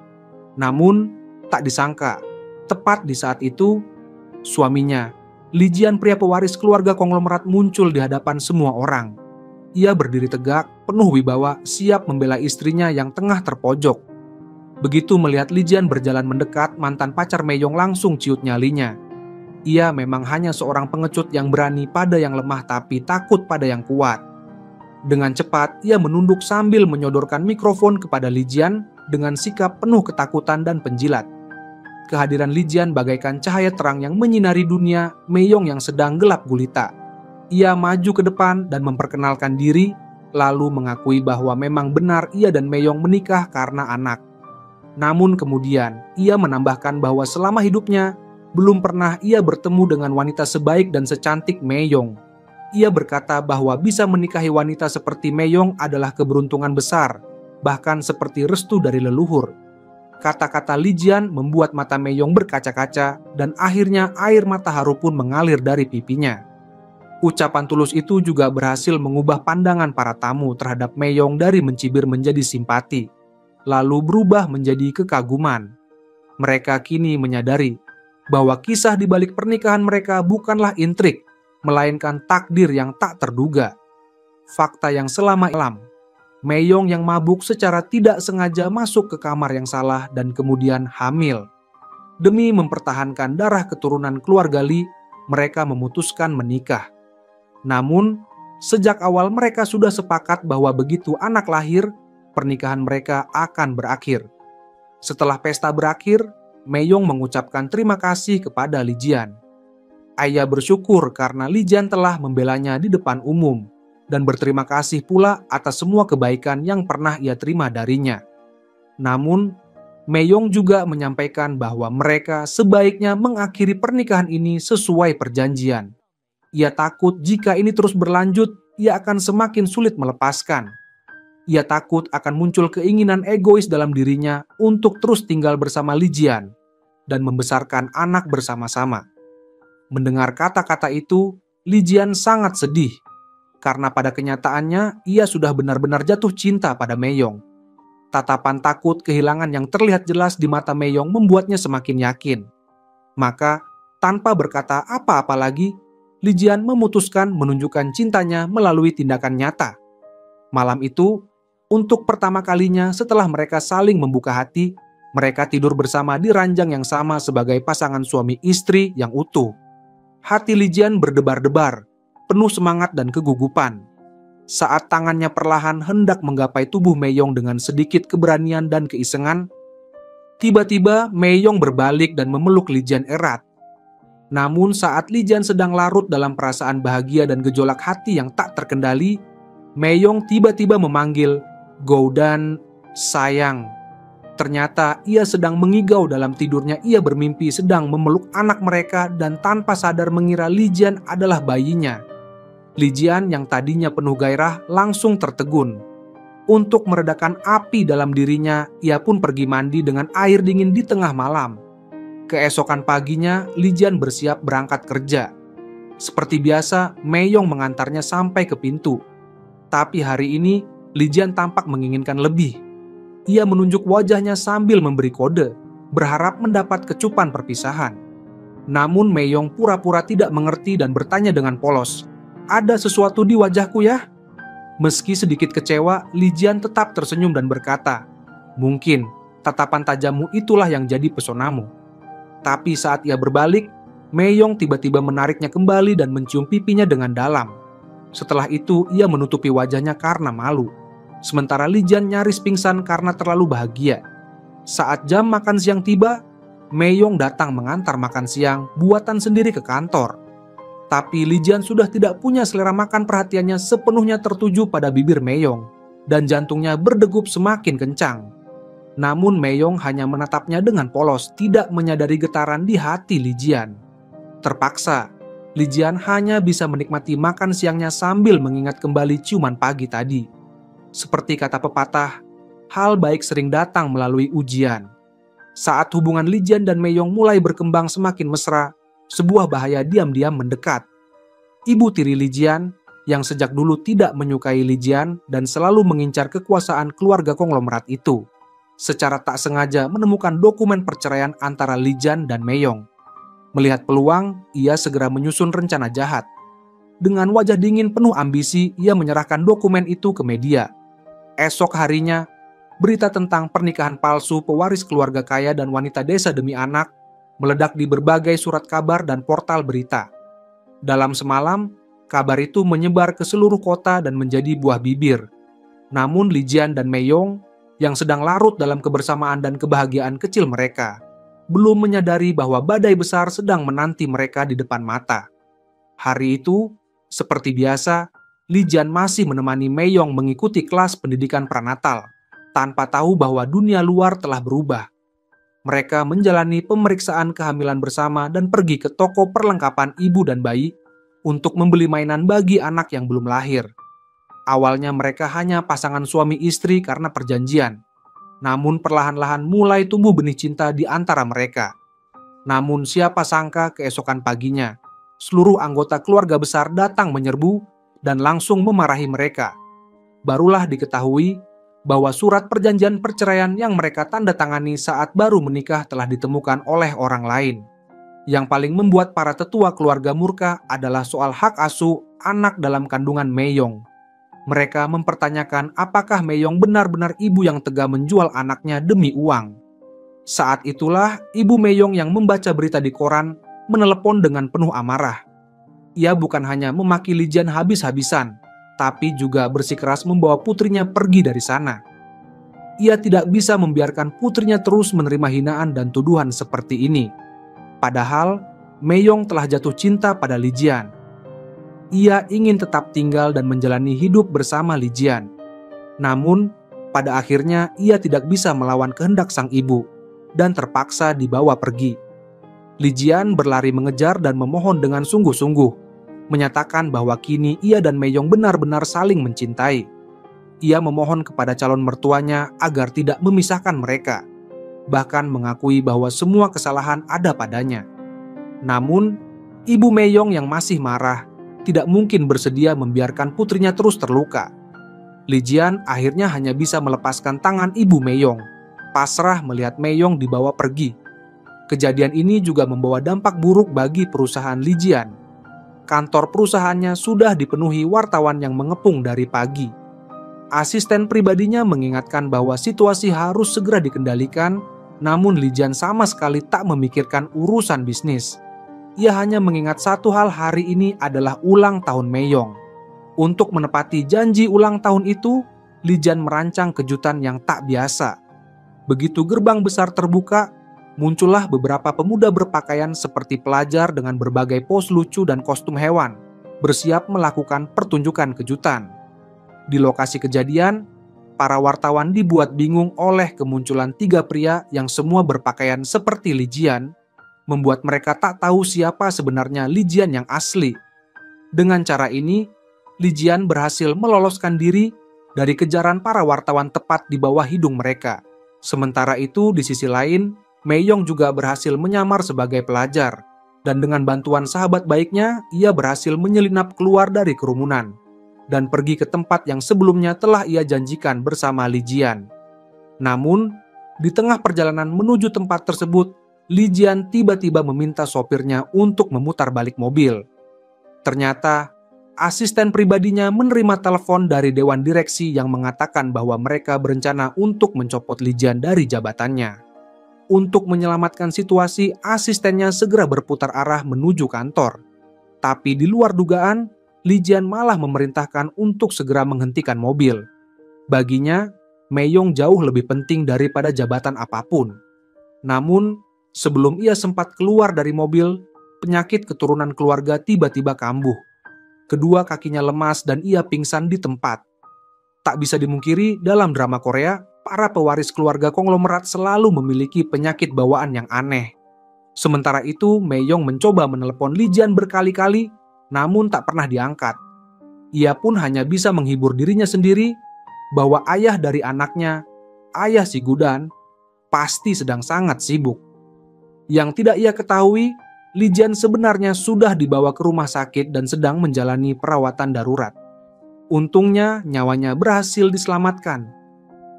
Namun, tak disangka, tepat di saat itu, suaminya, Lijian, pria pewaris keluarga konglomerat, muncul di hadapan semua orang. Ia berdiri tegak, penuh wibawa, siap membela istrinya yang tengah terpojok. Begitu melihat Lijian berjalan mendekat, mantan pacar Meyong langsung ciut nyalinya. Ia memang hanya seorang pengecut yang berani pada yang lemah tapi takut pada yang kuat. Dengan cepat, ia menunduk sambil menyodorkan mikrofon kepada Lijian dengan sikap penuh ketakutan dan penjilat. Kehadiran Lijian bagaikan cahaya terang yang menyinari dunia Meyong yang sedang gelap gulita. Ia maju ke depan dan memperkenalkan diri, lalu mengakui bahwa memang benar ia dan Meyong menikah karena anak. Namun kemudian, ia menambahkan bahwa selama hidupnya, belum pernah ia bertemu dengan wanita sebaik dan secantik Meyong. Ia berkata bahwa bisa menikahi wanita seperti Meyong adalah keberuntungan besar, bahkan seperti restu dari leluhur. Kata-kata Lijian membuat mata Meyong berkaca-kaca dan akhirnya air mata haru pun mengalir dari pipinya. Ucapan tulus itu juga berhasil mengubah pandangan para tamu terhadap Meyong dari mencibir menjadi simpati, lalu berubah menjadi kekaguman. Mereka kini menyadari bahwa kisah di balik pernikahan mereka bukanlah intrik, melainkan takdir yang tak terduga. Fakta yang selama malam, Meyong yang mabuk secara tidak sengaja masuk ke kamar yang salah dan kemudian hamil. Demi mempertahankan darah keturunan keluarga Lee, mereka memutuskan menikah. Namun, sejak awal mereka sudah sepakat bahwa begitu anak lahir, pernikahan mereka akan berakhir. Setelah pesta berakhir, Meyong mengucapkan terima kasih kepada Lijian. Ia bersyukur karena Lijian telah membelanya di depan umum, dan berterima kasih pula atas semua kebaikan yang pernah ia terima darinya. Namun, Meyong juga menyampaikan bahwa mereka sebaiknya mengakhiri pernikahan ini sesuai perjanjian. Ia takut jika ini terus berlanjut, ia akan semakin sulit melepaskan. Ia takut akan muncul keinginan egois dalam dirinya untuk terus tinggal bersama Lijian dan membesarkan anak bersama-sama. Mendengar kata-kata itu, Lijian sangat sedih. Karena pada kenyataannya, ia sudah benar-benar jatuh cinta pada Meyong. Tatapan takut kehilangan yang terlihat jelas di mata Meyong membuatnya semakin yakin. Maka, tanpa berkata apa-apa lagi, Lijian memutuskan menunjukkan cintanya melalui tindakan nyata. Malam itu, untuk pertama kalinya setelah mereka saling membuka hati, mereka tidur bersama di ranjang yang sama sebagai pasangan suami istri yang utuh. Hati Lijian berdebar-debar, penuh semangat dan kegugupan. Saat tangannya perlahan hendak menggapai tubuh Meyong dengan sedikit keberanian dan keisengan, tiba-tiba Meyong berbalik dan memeluk Lijian erat. Namun saat Lijian sedang larut dalam perasaan bahagia dan gejolak hati yang tak terkendali, Meyong tiba-tiba memanggil, "Goudan, sayang." Ternyata ia sedang mengigau dalam tidurnya. Ia bermimpi sedang memeluk anak mereka dan tanpa sadar mengira Lijian adalah bayinya. Lijian yang tadinya penuh gairah langsung tertegun. Untuk meredakan api dalam dirinya, ia pun pergi mandi dengan air dingin di tengah malam. Keesokan paginya, Lijian bersiap berangkat kerja. Seperti biasa, Meyong mengantarnya sampai ke pintu. Tapi hari ini, Lijian tampak menginginkan lebih. Ia menunjuk wajahnya sambil memberi kode, berharap mendapat kecupan perpisahan. Namun Meyong pura-pura tidak mengerti dan bertanya dengan polos, "Ada sesuatu di wajahku ya?" Meski sedikit kecewa, Lijian tetap tersenyum dan berkata, "Mungkin tatapan tajammu itulah yang jadi pesonamu." Tapi saat ia berbalik, Meyong tiba-tiba menariknya kembali dan mencium pipinya dengan dalam. Setelah itu, ia menutupi wajahnya karena malu. Sementara Lijian nyaris pingsan karena terlalu bahagia. Saat jam makan siang tiba, Meyong datang mengantar makan siang buatan sendiri ke kantor. Tapi Lijian sudah tidak punya selera makan, perhatiannya sepenuhnya tertuju pada bibir Meyong, dan jantungnya berdegup semakin kencang. Namun Meyong hanya menatapnya dengan polos, tidak menyadari getaran di hati Lijian. Terpaksa, Lijian hanya bisa menikmati makan siangnya sambil mengingat kembali ciuman pagi tadi. Seperti kata pepatah, hal baik sering datang melalui ujian. Saat hubungan Lijian dan Meyong mulai berkembang semakin mesra, sebuah bahaya diam-diam mendekat. Ibu tiri Lijian, yang sejak dulu tidak menyukai Lijian dan selalu mengincar kekuasaan keluarga konglomerat itu, secara tak sengaja menemukan dokumen perceraian antara Lijian dan Meyong. Melihat peluang, ia segera menyusun rencana jahat. Dengan wajah dingin penuh ambisi, ia menyerahkan dokumen itu ke media. Esok harinya, berita tentang pernikahan palsu pewaris keluarga kaya dan wanita desa demi anak meledak di berbagai surat kabar dan portal berita. Dalam semalam, kabar itu menyebar ke seluruh kota dan menjadi buah bibir. Namun Li Jian dan Mei Yong yang sedang larut dalam kebersamaan dan kebahagiaan kecil mereka belum menyadari bahwa badai besar sedang menanti mereka di depan mata. Hari itu, seperti biasa, Li Jian masih menemani Mei Yong mengikuti kelas pendidikan pranatal, tanpa tahu bahwa dunia luar telah berubah. Mereka menjalani pemeriksaan kehamilan bersama dan pergi ke toko perlengkapan ibu dan bayi untuk membeli mainan bagi anak yang belum lahir. Awalnya mereka hanya pasangan suami istri karena perjanjian. Namun perlahan-lahan mulai tumbuh benih cinta di antara mereka. Namun siapa sangka keesokan paginya, seluruh anggota keluarga besar datang menyerbu dan langsung memarahi mereka. Barulah diketahui bahwa surat perjanjian perceraian yang mereka tanda tangani saat baru menikah telah ditemukan oleh orang lain. Yang paling membuat para tetua keluarga murka adalah soal hak asuh anak dalam kandungan Mei Yong. Mereka mempertanyakan apakah Mei Yong benar-benar ibu yang tega menjual anaknya demi uang. Saat itulah ibu Mei Yong yang membaca berita di koran menelepon dengan penuh amarah. Ia bukan hanya memaki Li Jian habis-habisan, tapi juga bersikeras membawa putrinya pergi dari sana. Ia tidak bisa membiarkan putrinya terus menerima hinaan dan tuduhan seperti ini. Padahal Mei Yong telah jatuh cinta pada Li Jian. Ia ingin tetap tinggal dan menjalani hidup bersama Li Jian. Namun, pada akhirnya ia tidak bisa melawan kehendak sang ibu dan terpaksa dibawa pergi. Li Jian berlari mengejar dan memohon dengan sungguh-sungguh, menyatakan bahwa kini ia dan Mei Yong benar-benar saling mencintai. Ia memohon kepada calon mertuanya agar tidak memisahkan mereka, bahkan mengakui bahwa semua kesalahan ada padanya. Namun, ibu Mei Yong yang masih marah tidak mungkin bersedia membiarkan putrinya terus terluka. Li Jian akhirnya hanya bisa melepaskan tangan ibu Mei Yong, pasrah melihat Mei Yong dibawa pergi. Kejadian ini juga membawa dampak buruk bagi perusahaan Li Jian. Kantor perusahaannya sudah dipenuhi wartawan yang mengepung dari pagi. Asisten pribadinya mengingatkan bahwa situasi harus segera dikendalikan, namun Li Jian sama sekali tak memikirkan urusan bisnis. Ia hanya mengingat satu hal, hari ini adalah ulang tahun Mei Yong. Untuk menepati janji ulang tahun itu, Li Jian merancang kejutan yang tak biasa. Begitu gerbang besar terbuka, muncullah beberapa pemuda berpakaian seperti pelajar dengan berbagai pose lucu dan kostum hewan, bersiap melakukan pertunjukan kejutan. Di lokasi kejadian, para wartawan dibuat bingung oleh kemunculan 3 pria yang semua berpakaian seperti Li Jian, membuat mereka tak tahu siapa sebenarnya Li Jian yang asli. Dengan cara ini, Li Jian berhasil meloloskan diri dari kejaran para wartawan tepat di bawah hidung mereka. Sementara itu, di sisi lain, Mei Yong juga berhasil menyamar sebagai pelajar, dan dengan bantuan sahabat baiknya, ia berhasil menyelinap keluar dari kerumunan dan pergi ke tempat yang sebelumnya telah ia janjikan bersama Li Jian. Namun, di tengah perjalanan menuju tempat tersebut, Li Jian tiba-tiba meminta sopirnya untuk memutar balik mobil. Ternyata, asisten pribadinya menerima telepon dari dewan direksi yang mengatakan bahwa mereka berencana untuk mencopot Li Jian dari jabatannya. Untuk menyelamatkan situasi, asistennya segera berputar arah menuju kantor. Tapi di luar dugaan, Li Jian malah memerintahkan untuk segera menghentikan mobil. Baginya, Mei Yong jauh lebih penting daripada jabatan apapun. Namun, sebelum ia sempat keluar dari mobil, penyakit keturunan keluarga tiba-tiba kambuh. Kedua kakinya lemas dan ia pingsan di tempat. Tak bisa dimungkiri, dalam drama Korea, para pewaris keluarga konglomerat selalu memiliki penyakit bawaan yang aneh. Sementara itu, Mei Yong mencoba menelepon Li Jian berkali-kali, namun tak pernah diangkat. Ia pun hanya bisa menghibur dirinya sendiri bahwa ayah dari anaknya, ayah si Gudan, pasti sedang sangat sibuk. Yang tidak ia ketahui, Li Jian sebenarnya sudah dibawa ke rumah sakit dan sedang menjalani perawatan darurat. Untungnya nyawanya berhasil diselamatkan.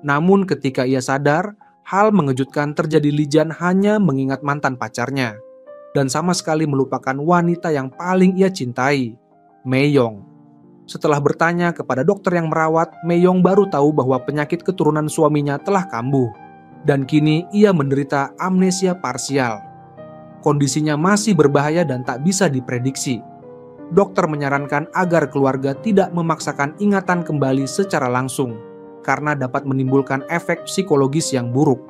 Namun ketika ia sadar, hal mengejutkan terjadi. Li Jian hanya mengingat mantan pacarnya. dan sama sekali melupakan wanita yang paling ia cintai, Meyong. Setelah bertanya kepada dokter yang merawat, Meyong baru tahu bahwa penyakit keturunan suaminya telah kambuh dan kini ia menderita amnesia parsial. Kondisinya masih berbahaya dan tak bisa diprediksi. Dokter menyarankan agar keluarga tidak memaksakan ingatan kembali secara langsung karena dapat menimbulkan efek psikologis yang buruk.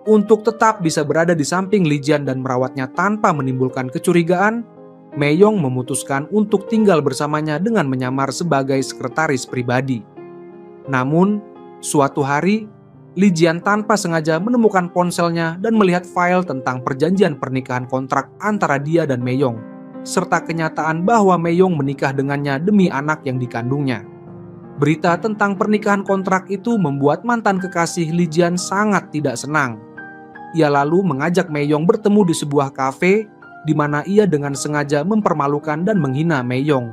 Untuk tetap bisa berada di samping Li Jian dan merawatnya tanpa menimbulkan kecurigaan, Meyong memutuskan untuk tinggal bersamanya dengan menyamar sebagai sekretaris pribadi. Namun, suatu hari, Li Jian tanpa sengaja menemukan ponselnya dan melihat file tentang perjanjian pernikahan kontrak antara dia dan Meyong, serta kenyataan bahwa Meyong menikah dengannya demi anak yang dikandungnya. Berita tentang pernikahan kontrak itu membuat mantan kekasih Li Jian sangat tidak senang. Ia lalu mengajak Meyong bertemu di sebuah kafe di mana ia dengan sengaja mempermalukan dan menghina Meyong.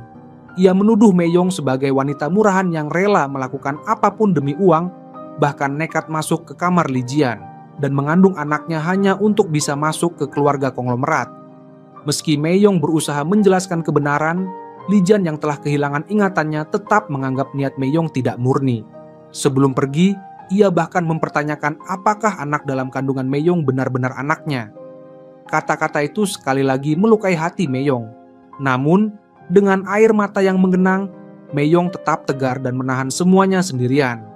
Ia menuduh Meyong sebagai wanita murahan yang rela melakukan apapun demi uang, bahkan nekat masuk ke kamar Li Jian dan mengandung anaknya hanya untuk bisa masuk ke keluarga konglomerat. Meski Meyong berusaha menjelaskan kebenaran, Li Jian yang telah kehilangan ingatannya tetap menganggap niat Meyong tidak murni. Sebelum pergi, ia bahkan mempertanyakan apakah anak dalam kandungan Meyong benar-benar anaknya. Kata-kata itu sekali lagi melukai hati Meyong. Namun, dengan air mata yang menggenang, Meyong tetap tegar dan menahan semuanya sendirian.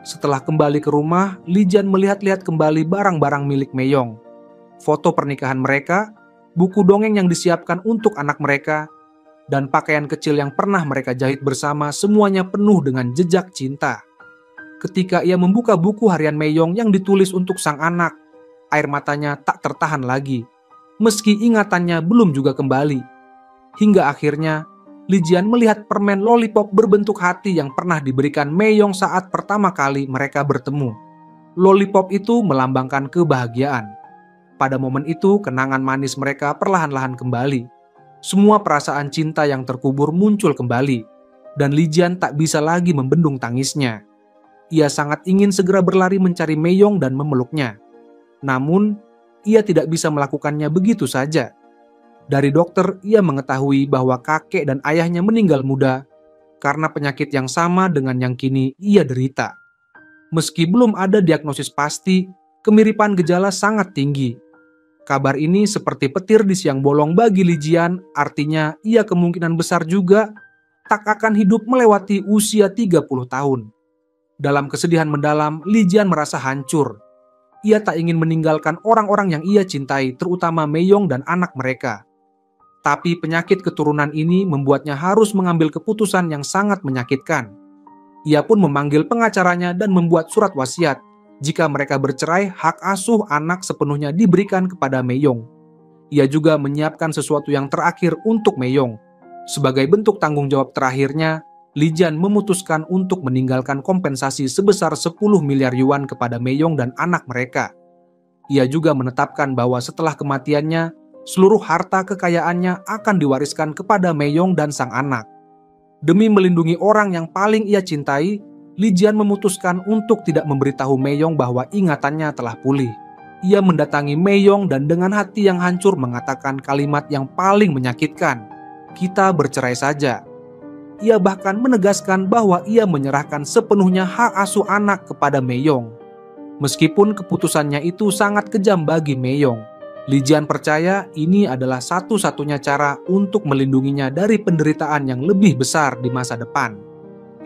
Setelah kembali ke rumah, Li Jian melihat-lihat kembali barang-barang milik Meyong. Foto pernikahan mereka, buku dongeng yang disiapkan untuk anak mereka, dan pakaian kecil yang pernah mereka jahit bersama semuanya penuh dengan jejak cinta. Ketika ia membuka buku harian Meyong yang ditulis untuk sang anak, air matanya tak tertahan lagi, meski ingatannya belum juga kembali. Hingga akhirnya, Li Jian melihat permen lollipop berbentuk hati yang pernah diberikan Meyong saat pertama kali mereka bertemu. Lollipop itu melambangkan kebahagiaan. Pada momen itu, kenangan manis mereka perlahan-lahan kembali. Semua perasaan cinta yang terkubur muncul kembali, dan Li Jian tak bisa lagi membendung tangisnya. Ia sangat ingin segera berlari mencari Meyong dan memeluknya. Namun, ia tidak bisa melakukannya begitu saja. Dari dokter, ia mengetahui bahwa kakek dan ayahnya meninggal muda karena penyakit yang sama dengan yang kini ia derita. Meski belum ada diagnosis pasti, kemiripan gejala sangat tinggi. Kabar ini seperti petir di siang bolong bagi Li Jian, artinya ia kemungkinan besar juga tak akan hidup melewati usia 30 tahun. Dalam kesedihan mendalam, Li Jian merasa hancur. Ia tak ingin meninggalkan orang-orang yang ia cintai, terutama Meyong dan anak mereka. Tapi penyakit keturunan ini membuatnya harus mengambil keputusan yang sangat menyakitkan. Ia pun memanggil pengacaranya dan membuat surat wasiat. Jika mereka bercerai, hak asuh anak sepenuhnya diberikan kepada Meyong. Ia juga menyiapkan sesuatu yang terakhir untuk Meyong. Sebagai bentuk tanggung jawab terakhirnya, Li Jian memutuskan untuk meninggalkan kompensasi sebesar 10 miliar yuan kepada Meyong dan anak mereka. Ia juga menetapkan bahwa setelah kematiannya, seluruh harta kekayaannya akan diwariskan kepada Meyong dan sang anak. Demi melindungi orang yang paling ia cintai, Li Jian memutuskan untuk tidak memberitahu Meyong bahwa ingatannya telah pulih. Ia mendatangi Meyong dan dengan hati yang hancur mengatakan kalimat yang paling menyakitkan, "Kita bercerai saja." Ia bahkan menegaskan bahwa ia menyerahkan sepenuhnya hak asuh anak kepada Meyong. Meskipun keputusannya itu sangat kejam bagi Meyong, Li Jian percaya ini adalah satu-satunya cara untuk melindunginya dari penderitaan yang lebih besar di masa depan.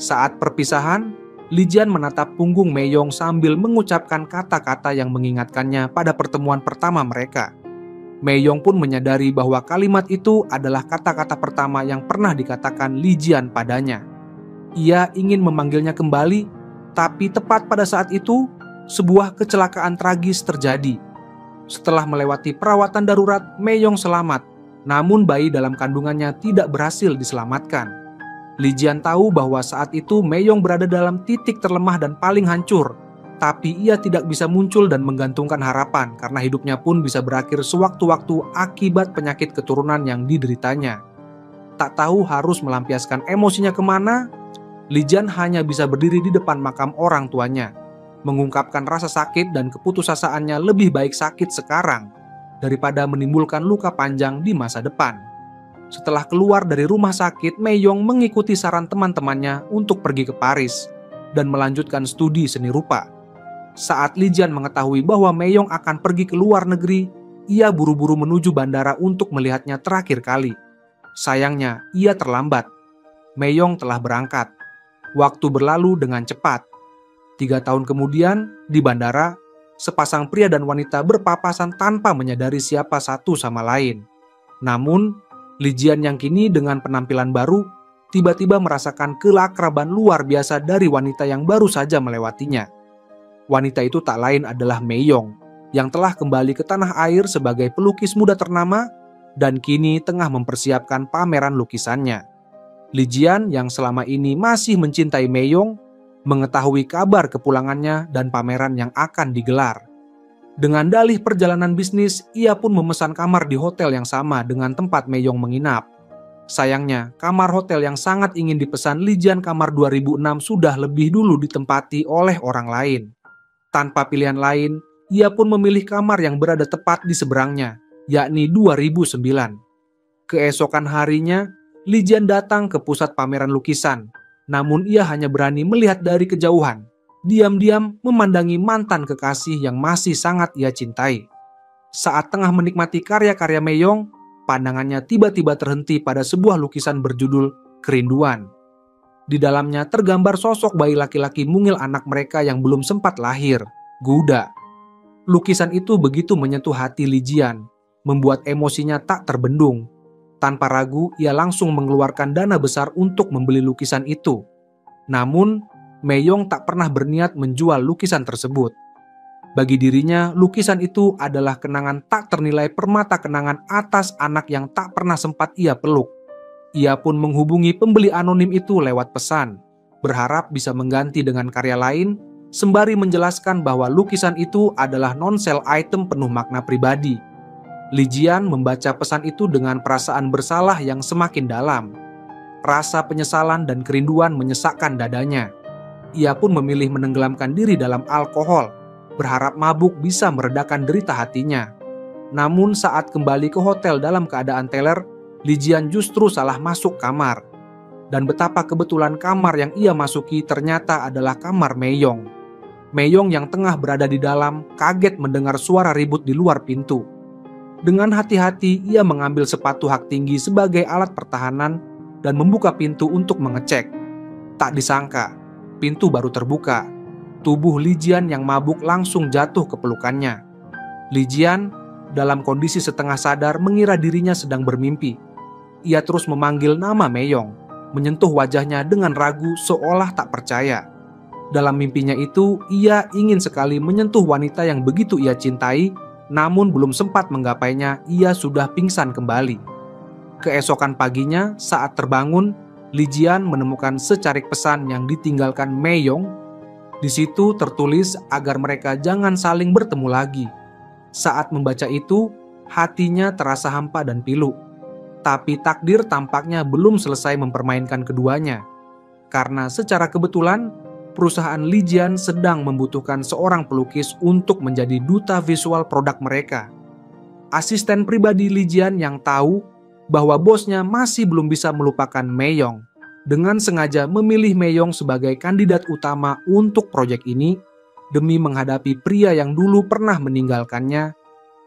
Saat perpisahan, Li Jian menatap punggung Meyong sambil mengucapkan kata-kata yang mengingatkannya pada pertemuan pertama mereka. Meyong pun menyadari bahwa kalimat itu adalah kata-kata pertama yang pernah dikatakan Li Jian padanya. Ia ingin memanggilnya kembali, tapi tepat pada saat itu, sebuah kecelakaan tragis terjadi. Setelah melewati perawatan darurat, Meyong selamat, namun bayi dalam kandungannya tidak berhasil diselamatkan. Li Jian tahu bahwa saat itu Meyong berada dalam titik terlemah dan paling hancur, tapi ia tidak bisa muncul dan menggantungkan harapan karena hidupnya pun bisa berakhir sewaktu-waktu akibat penyakit keturunan yang dideritanya. Tak tahu harus melampiaskan emosinya kemana, Li Jian hanya bisa berdiri di depan makam orang tuanya, mengungkapkan rasa sakit dan keputusasaannya lebih baik sakit sekarang. daripada menimbulkan luka panjang di masa depan. Setelah keluar dari rumah sakit, Mei-yong mengikuti saran teman-temannya untuk pergi ke Paris dan melanjutkan studi seni rupa. Saat Li Jian mengetahui bahwa Mei-yong akan pergi ke luar negeri, ia buru-buru menuju bandara untuk melihatnya terakhir kali. Sayangnya, ia terlambat. Mei-yong telah berangkat. Waktu berlalu dengan cepat. 3 tahun kemudian, di bandara, sepasang pria dan wanita berpapasan tanpa menyadari siapa satu sama lain. Namun, Li Jian yang kini dengan penampilan baru, tiba-tiba merasakan keakraban luar biasa dari wanita yang baru saja melewatinya. Wanita itu tak lain adalah Mei-yong, yang telah kembali ke tanah air sebagai pelukis muda ternama dan kini tengah mempersiapkan pameran lukisannya. Li Jian yang selama ini masih mencintai Mei-yong, mengetahui kabar kepulangannya dan pameran yang akan digelar. Dengan dalih perjalanan bisnis, ia pun memesan kamar di hotel yang sama dengan tempat Mei-yong menginap. Sayangnya, kamar hotel yang sangat ingin dipesan Li Jian kamar 2006 sudah lebih dulu ditempati oleh orang lain. Tanpa pilihan lain, ia pun memilih kamar yang berada tepat di seberangnya, yakni 2009. Keesokan harinya, Li Jian datang ke pusat pameran lukisan, namun ia hanya berani melihat dari kejauhan, diam-diam memandangi mantan kekasih yang masih sangat ia cintai. Saat tengah menikmati karya-karya Mei-yong, pandangannya tiba-tiba terhenti pada sebuah lukisan berjudul Kerinduan. Di dalamnya tergambar sosok bayi laki-laki mungil anak mereka yang belum sempat lahir, Guda. Lukisan itu begitu menyentuh hati Li Jian, membuat emosinya tak terbendung. Tanpa ragu, ia langsung mengeluarkan dana besar untuk membeli lukisan itu. Namun, Mei-yong tak pernah berniat menjual lukisan tersebut. Bagi dirinya, lukisan itu adalah kenangan tak ternilai permata kenangan atas anak yang tak pernah sempat ia peluk. Ia pun menghubungi pembeli anonim itu lewat pesan, berharap bisa mengganti dengan karya lain, sembari menjelaskan bahwa lukisan itu adalah non-sale item penuh makna pribadi. Li Jian membaca pesan itu dengan perasaan bersalah yang semakin dalam. Rasa penyesalan dan kerinduan menyesakkan dadanya. Ia pun memilih menenggelamkan diri dalam alkohol, berharap mabuk bisa meredakan derita hatinya. Namun saat kembali ke hotel dalam keadaan teler, Li Jian justru salah masuk kamar. Dan betapa kebetulan kamar yang ia masuki ternyata adalah kamar Mei-yong. Mei-yong yang tengah berada di dalam kaget mendengar suara ribut di luar pintu. Dengan hati-hati ia mengambil sepatu hak tinggi sebagai alat pertahanan dan membuka pintu untuk mengecek. Tak disangka, pintu baru terbuka. Tubuh Li Jian yang mabuk langsung jatuh ke pelukannya. Li Jian dalam kondisi setengah sadar mengira dirinya sedang bermimpi. Ia terus memanggil nama Mei-yong, menyentuh wajahnya dengan ragu seolah tak percaya. Dalam mimpinya itu, ia ingin sekali menyentuh wanita yang begitu ia cintai, namun belum sempat menggapainya, ia sudah pingsan kembali. Keesokan paginya, saat terbangun, Li Jian menemukan secarik pesan yang ditinggalkan Mei-yong. Di situ tertulis agar mereka jangan saling bertemu lagi. Saat membaca itu, hatinya terasa hampa dan pilu. Tapi takdir tampaknya belum selesai mempermainkan keduanya. Karena secara kebetulan, perusahaan Li Jian sedang membutuhkan seorang pelukis untuk menjadi duta visual produk mereka. Asisten pribadi Li Jian yang tahu bahwa bosnya masih belum bisa melupakan Mei-yong, dengan sengaja memilih Mei-yong sebagai kandidat utama untuk proyek ini. Demi menghadapi pria yang dulu pernah meninggalkannya,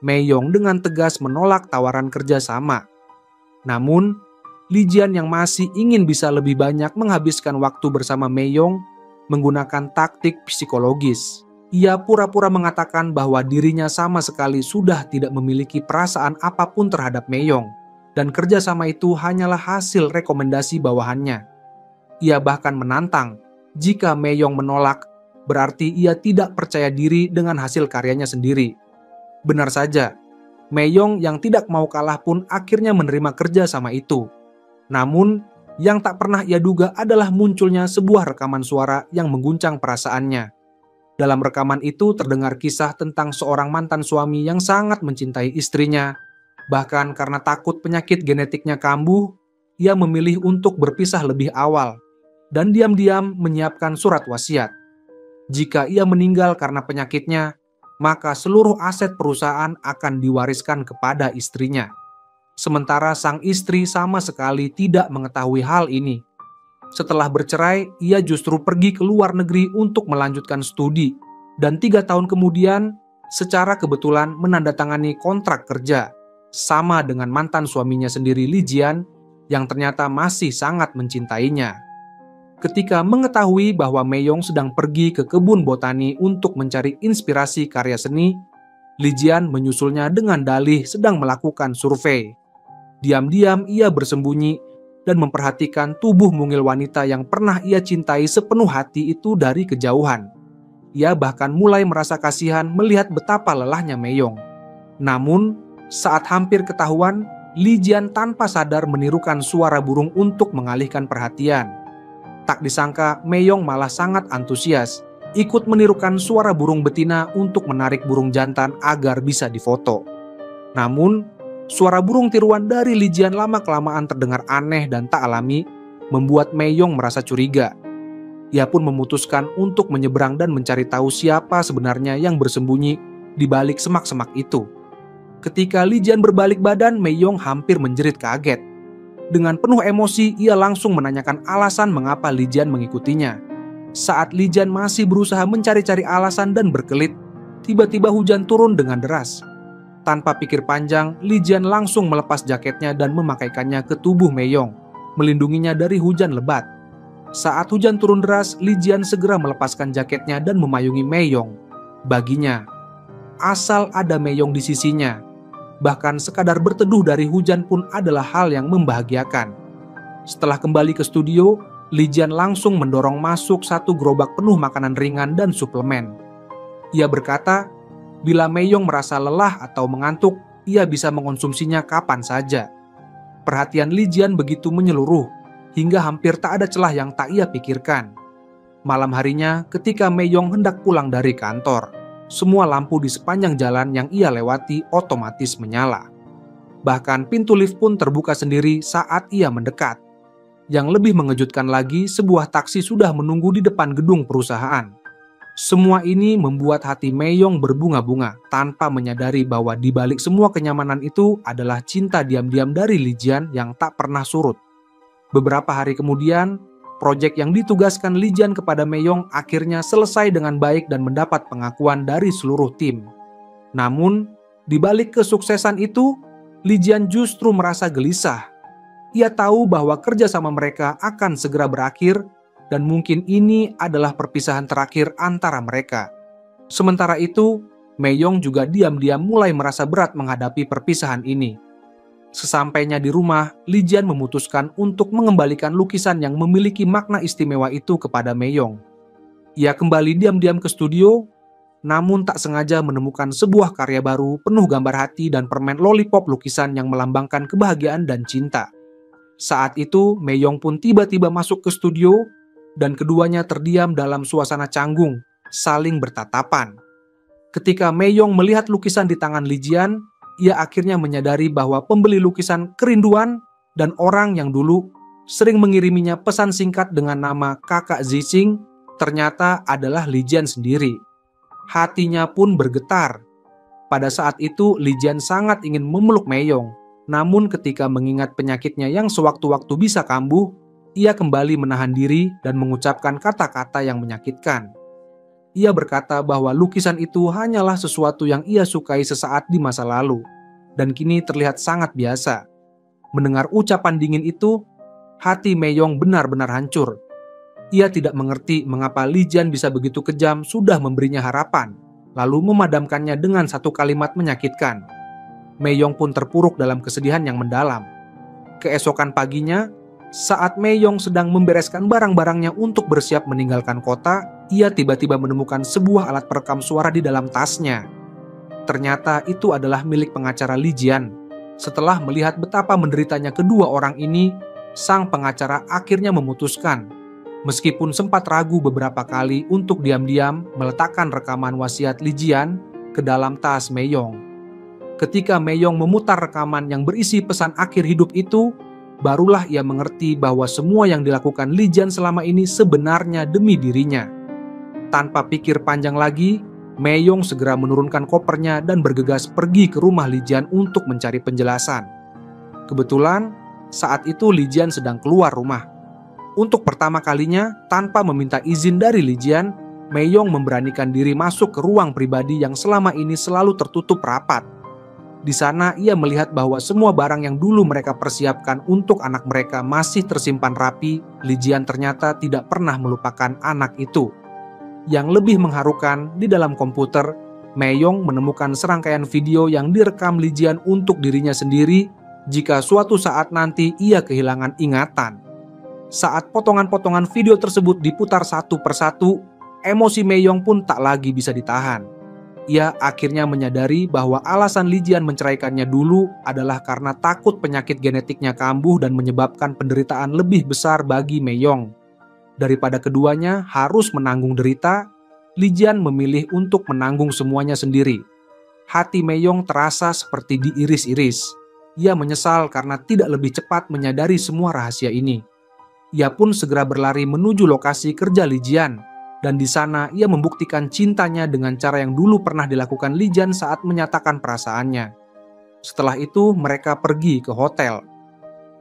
Mei-yong dengan tegas menolak tawaran kerja sama. Namun, Li Jian yang masih ingin bisa lebih banyak menghabiskan waktu bersama Mei-yong menggunakan taktik psikologis. Ia pura-pura mengatakan bahwa dirinya sama sekali sudah tidak memiliki perasaan apapun terhadap Mei-yong, dan kerjasama itu hanyalah hasil rekomendasi bawahannya. Ia bahkan menantang, jika Mei-yong menolak, berarti ia tidak percaya diri dengan hasil karyanya sendiri. Benar saja, Mei-yong yang tidak mau kalah pun akhirnya menerima kerja sama itu. Namun, yang tak pernah ia duga adalah munculnya sebuah rekaman suara yang mengguncang perasaannya. Dalam rekaman itu terdengar kisah tentang seorang mantan suami yang sangat mencintai istrinya. Bahkan karena takut penyakit genetiknya kambuh, ia memilih untuk berpisah lebih awal dan diam-diam menyiapkan surat wasiat. Jika ia meninggal karena penyakitnya, maka seluruh aset perusahaan akan diwariskan kepada istrinya. Sementara sang istri sama sekali tidak mengetahui hal ini. Setelah bercerai, ia justru pergi ke luar negeri untuk melanjutkan studi, dan 3 tahun kemudian secara kebetulan menandatangani kontrak kerja sama dengan mantan suaminya sendiri, Li Jian, yang ternyata masih sangat mencintainya. Ketika mengetahui bahwa Mei-yong sedang pergi ke kebun botani untuk mencari inspirasi karya seni, Li Jian menyusulnya dengan dalih sedang melakukan survei. Diam-diam ia bersembunyi dan memperhatikan tubuh mungil wanita yang pernah ia cintai sepenuh hati itu dari kejauhan. Ia bahkan mulai merasa kasihan melihat betapa lelahnya Mei-yong. Namun, saat hampir ketahuan, Li Jian tanpa sadar menirukan suara burung untuk mengalihkan perhatian. Tak disangka Mei-yong malah sangat antusias, ikut menirukan suara burung betina untuk menarik burung jantan agar bisa difoto. Namun, suara burung tiruan dari Li Jian lama-kelamaan terdengar aneh dan tak alami, membuat Mei-yong merasa curiga. Ia pun memutuskan untuk menyeberang dan mencari tahu siapa sebenarnya yang bersembunyi di balik semak-semak itu. Ketika Li Jian berbalik badan, Mei-yong hampir menjerit kaget. Dengan penuh emosi, ia langsung menanyakan alasan mengapa Li Jian mengikutinya. Saat Li Jian masih berusaha mencari-cari alasan dan berkelit, tiba-tiba hujan turun dengan deras. Tanpa pikir panjang, Li Jian langsung melepas jaketnya dan memakaikannya ke tubuh Mei-yong, melindunginya dari hujan lebat. Saat hujan turun deras, Li Jian segera melepaskan jaketnya dan memayungi Mei-yong. Baginya, asal ada Mei-yong di sisinya, bahkan sekadar berteduh dari hujan pun adalah hal yang membahagiakan. Setelah kembali ke studio, Li Jian langsung mendorong masuk 1 gerobak penuh makanan ringan dan suplemen. Ia berkata, bila Mei-yong merasa lelah atau mengantuk, ia bisa mengonsumsinya kapan saja. Perhatian Li Jian begitu menyeluruh, hingga hampir tak ada celah yang tak ia pikirkan. Malam harinya, ketika Mei-yong hendak pulang dari kantor, semua lampu di sepanjang jalan yang ia lewati otomatis menyala. Bahkan pintu lift pun terbuka sendiri saat ia mendekat. Yang lebih mengejutkan lagi, sebuah taksi sudah menunggu di depan gedung perusahaan. Semua ini membuat hati Mei-yong berbunga-bunga tanpa menyadari bahwa di balik semua kenyamanan itu adalah cinta diam-diam dari Li Jian yang tak pernah surut. Beberapa hari kemudian, proyek yang ditugaskan Li Jian kepada Mei-yong akhirnya selesai dengan baik dan mendapat pengakuan dari seluruh tim. Namun, di balik kesuksesan itu, Li Jian justru merasa gelisah. Ia tahu bahwa kerjasama mereka akan segera berakhir dan mungkin ini adalah perpisahan terakhir antara mereka. Sementara itu, Mei-yong juga diam-diam mulai merasa berat menghadapi perpisahan ini. Sesampainya di rumah, Li Jian memutuskan untuk mengembalikan lukisan yang memiliki makna istimewa itu kepada Mei-yong. Ia kembali diam-diam ke studio, namun tak sengaja menemukan sebuah karya baru penuh gambar hati dan permen lollipop lukisan yang melambangkan kebahagiaan dan cinta. Saat itu, Mei-yong pun tiba-tiba masuk ke studio, dan keduanya terdiam dalam suasana canggung, saling bertatapan. Ketika Mei-yong melihat lukisan di tangan Li Jian, ia akhirnya menyadari bahwa pembeli lukisan kerinduan dan orang yang dulu sering mengiriminya pesan singkat dengan nama kakak Zixing ternyata adalah Li Jian sendiri. Hatinya pun bergetar. Pada saat itu Li Jian sangat ingin memeluk Mei-yong, namun ketika mengingat penyakitnya yang sewaktu-waktu bisa kambuh, ia kembali menahan diri dan mengucapkan kata-kata yang menyakitkan. Ia berkata bahwa lukisan itu hanyalah sesuatu yang ia sukai sesaat di masa lalu, dan kini terlihat sangat biasa. Mendengar ucapan dingin itu, hati Mei-yong benar-benar hancur. Ia tidak mengerti mengapa Li Jian bisa begitu kejam sudah memberinya harapan, lalu memadamkannya dengan satu kalimat menyakitkan. Mei-yong pun terpuruk dalam kesedihan yang mendalam. Keesokan paginya, saat Mei-yong sedang membereskan barang-barangnya untuk bersiap meninggalkan kota, ia tiba-tiba menemukan sebuah alat perekam suara di dalam tasnya. Ternyata itu adalah milik pengacara Li Jian. Setelah melihat betapa menderitanya kedua orang ini, sang pengacara akhirnya memutuskan, meskipun sempat ragu beberapa kali untuk diam-diam meletakkan rekaman wasiat Li Jian ke dalam tas Mei-yong. Ketika Mei-yong memutar rekaman yang berisi pesan akhir hidup itu, barulah ia mengerti bahwa semua yang dilakukan Li Jian selama ini sebenarnya demi dirinya. Tanpa pikir panjang lagi, Meyong segera menurunkan kopernya dan bergegas pergi ke rumah Li Jian untuk mencari penjelasan. Kebetulan, saat itu Li Jian sedang keluar rumah. Untuk pertama kalinya, tanpa meminta izin dari Li Jian, Meyong memberanikan diri masuk ke ruang pribadi yang selama ini selalu tertutup rapat. Di sana ia melihat bahwa semua barang yang dulu mereka persiapkan untuk anak mereka masih tersimpan rapi. Li Jian ternyata tidak pernah melupakan anak itu. Yang lebih mengharukan, di dalam komputer, Meyong menemukan serangkaian video yang direkam Li Jian untuk dirinya sendiri jika suatu saat nanti ia kehilangan ingatan. Saat potongan-potongan video tersebut diputar satu persatu, emosi Meyong pun tak lagi bisa ditahan. Ia akhirnya menyadari bahwa alasan Li Jian menceraikannya dulu adalah karena takut penyakit genetiknya kambuh dan menyebabkan penderitaan lebih besar bagi Meyong. Daripada keduanya harus menanggung derita, Li Jian memilih untuk menanggung semuanya sendiri. Hati Meyong terasa seperti diiris-iris. Ia menyesal karena tidak lebih cepat menyadari semua rahasia ini. Ia pun segera berlari menuju lokasi kerja Li Jian, dan di sana ia membuktikan cintanya dengan cara yang dulu pernah dilakukan Li Jian saat menyatakan perasaannya. Setelah itu mereka pergi ke hotel.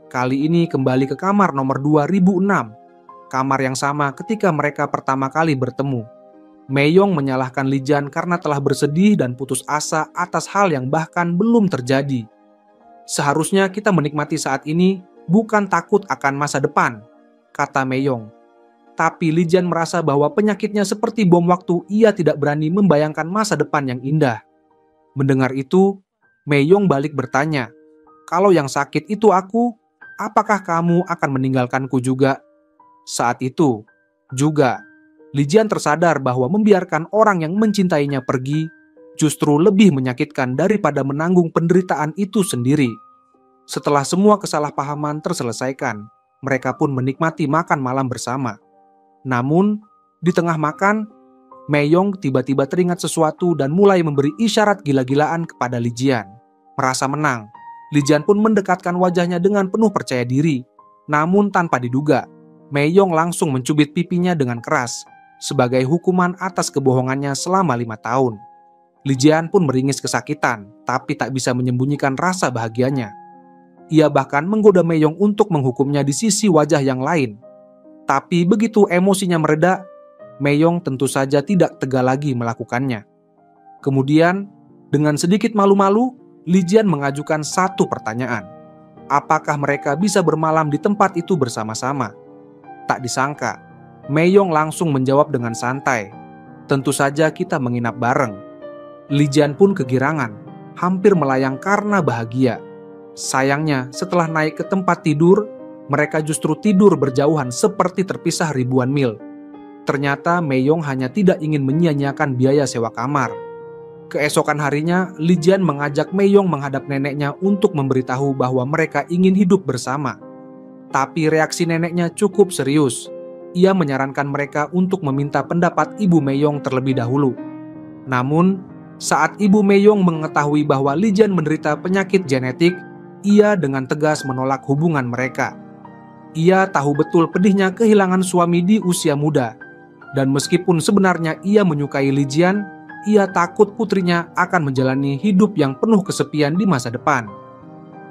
Kali ini kembali ke kamar nomor 2006. Kamar yang sama ketika mereka pertama kali bertemu. Meyong menyalahkan Li Jian karena telah bersedih dan putus asa atas hal yang bahkan belum terjadi. Seharusnya kita menikmati saat ini, bukan takut akan masa depan, kata Meyong. Tapi Li Jian merasa bahwa penyakitnya seperti bom waktu, ia tidak berani membayangkan masa depan yang indah. Mendengar itu, Meyong balik bertanya, "Kalau yang sakit itu aku, apakah kamu akan meninggalkanku juga?" Saat itu, juga, Li Jian tersadar bahwa membiarkan orang yang mencintainya pergi justru lebih menyakitkan daripada menanggung penderitaan itu sendiri. Setelah semua kesalahpahaman terselesaikan, mereka pun menikmati makan malam bersama. Namun, di tengah makan, Meyong tiba-tiba teringat sesuatu dan mulai memberi isyarat gila-gilaan kepada Li Jian. Merasa menang, Li Jian pun mendekatkan wajahnya dengan penuh percaya diri. Namun tanpa diduga, Meyong langsung mencubit pipinya dengan keras sebagai hukuman atas kebohongannya selama 5 tahun. Li Jian pun meringis kesakitan, tapi tak bisa menyembunyikan rasa bahagianya. Ia bahkan menggoda Meyong untuk menghukumnya di sisi wajah yang lain. Tapi begitu emosinya mereda, Meyong tentu saja tidak tega lagi melakukannya. Kemudian, dengan sedikit malu-malu, Li Jian mengajukan satu pertanyaan. Apakah mereka bisa bermalam di tempat itu bersama-sama? Tak disangka, Meyong langsung menjawab dengan santai, "Tentu saja kita menginap bareng." Li Jian pun kegirangan, hampir melayang karena bahagia. Sayangnya, setelah naik ke tempat tidur, mereka justru tidur berjauhan seperti terpisah ribuan mil. Ternyata Meyong hanya tidak ingin menyia-nyiakan biaya sewa kamar. Keesokan harinya, Li Jian mengajak Meyong menghadap neneknya untuk memberitahu bahwa mereka ingin hidup bersama. Tapi reaksi neneknya cukup serius. Ia menyarankan mereka untuk meminta pendapat Ibu Meyong terlebih dahulu. Namun, saat Ibu Meyong mengetahui bahwa Li Jian menderita penyakit genetik, ia dengan tegas menolak hubungan mereka. Ia tahu betul pedihnya kehilangan suami di usia muda. Dan meskipun sebenarnya ia menyukai Li Jian, ia takut putrinya akan menjalani hidup yang penuh kesepian di masa depan.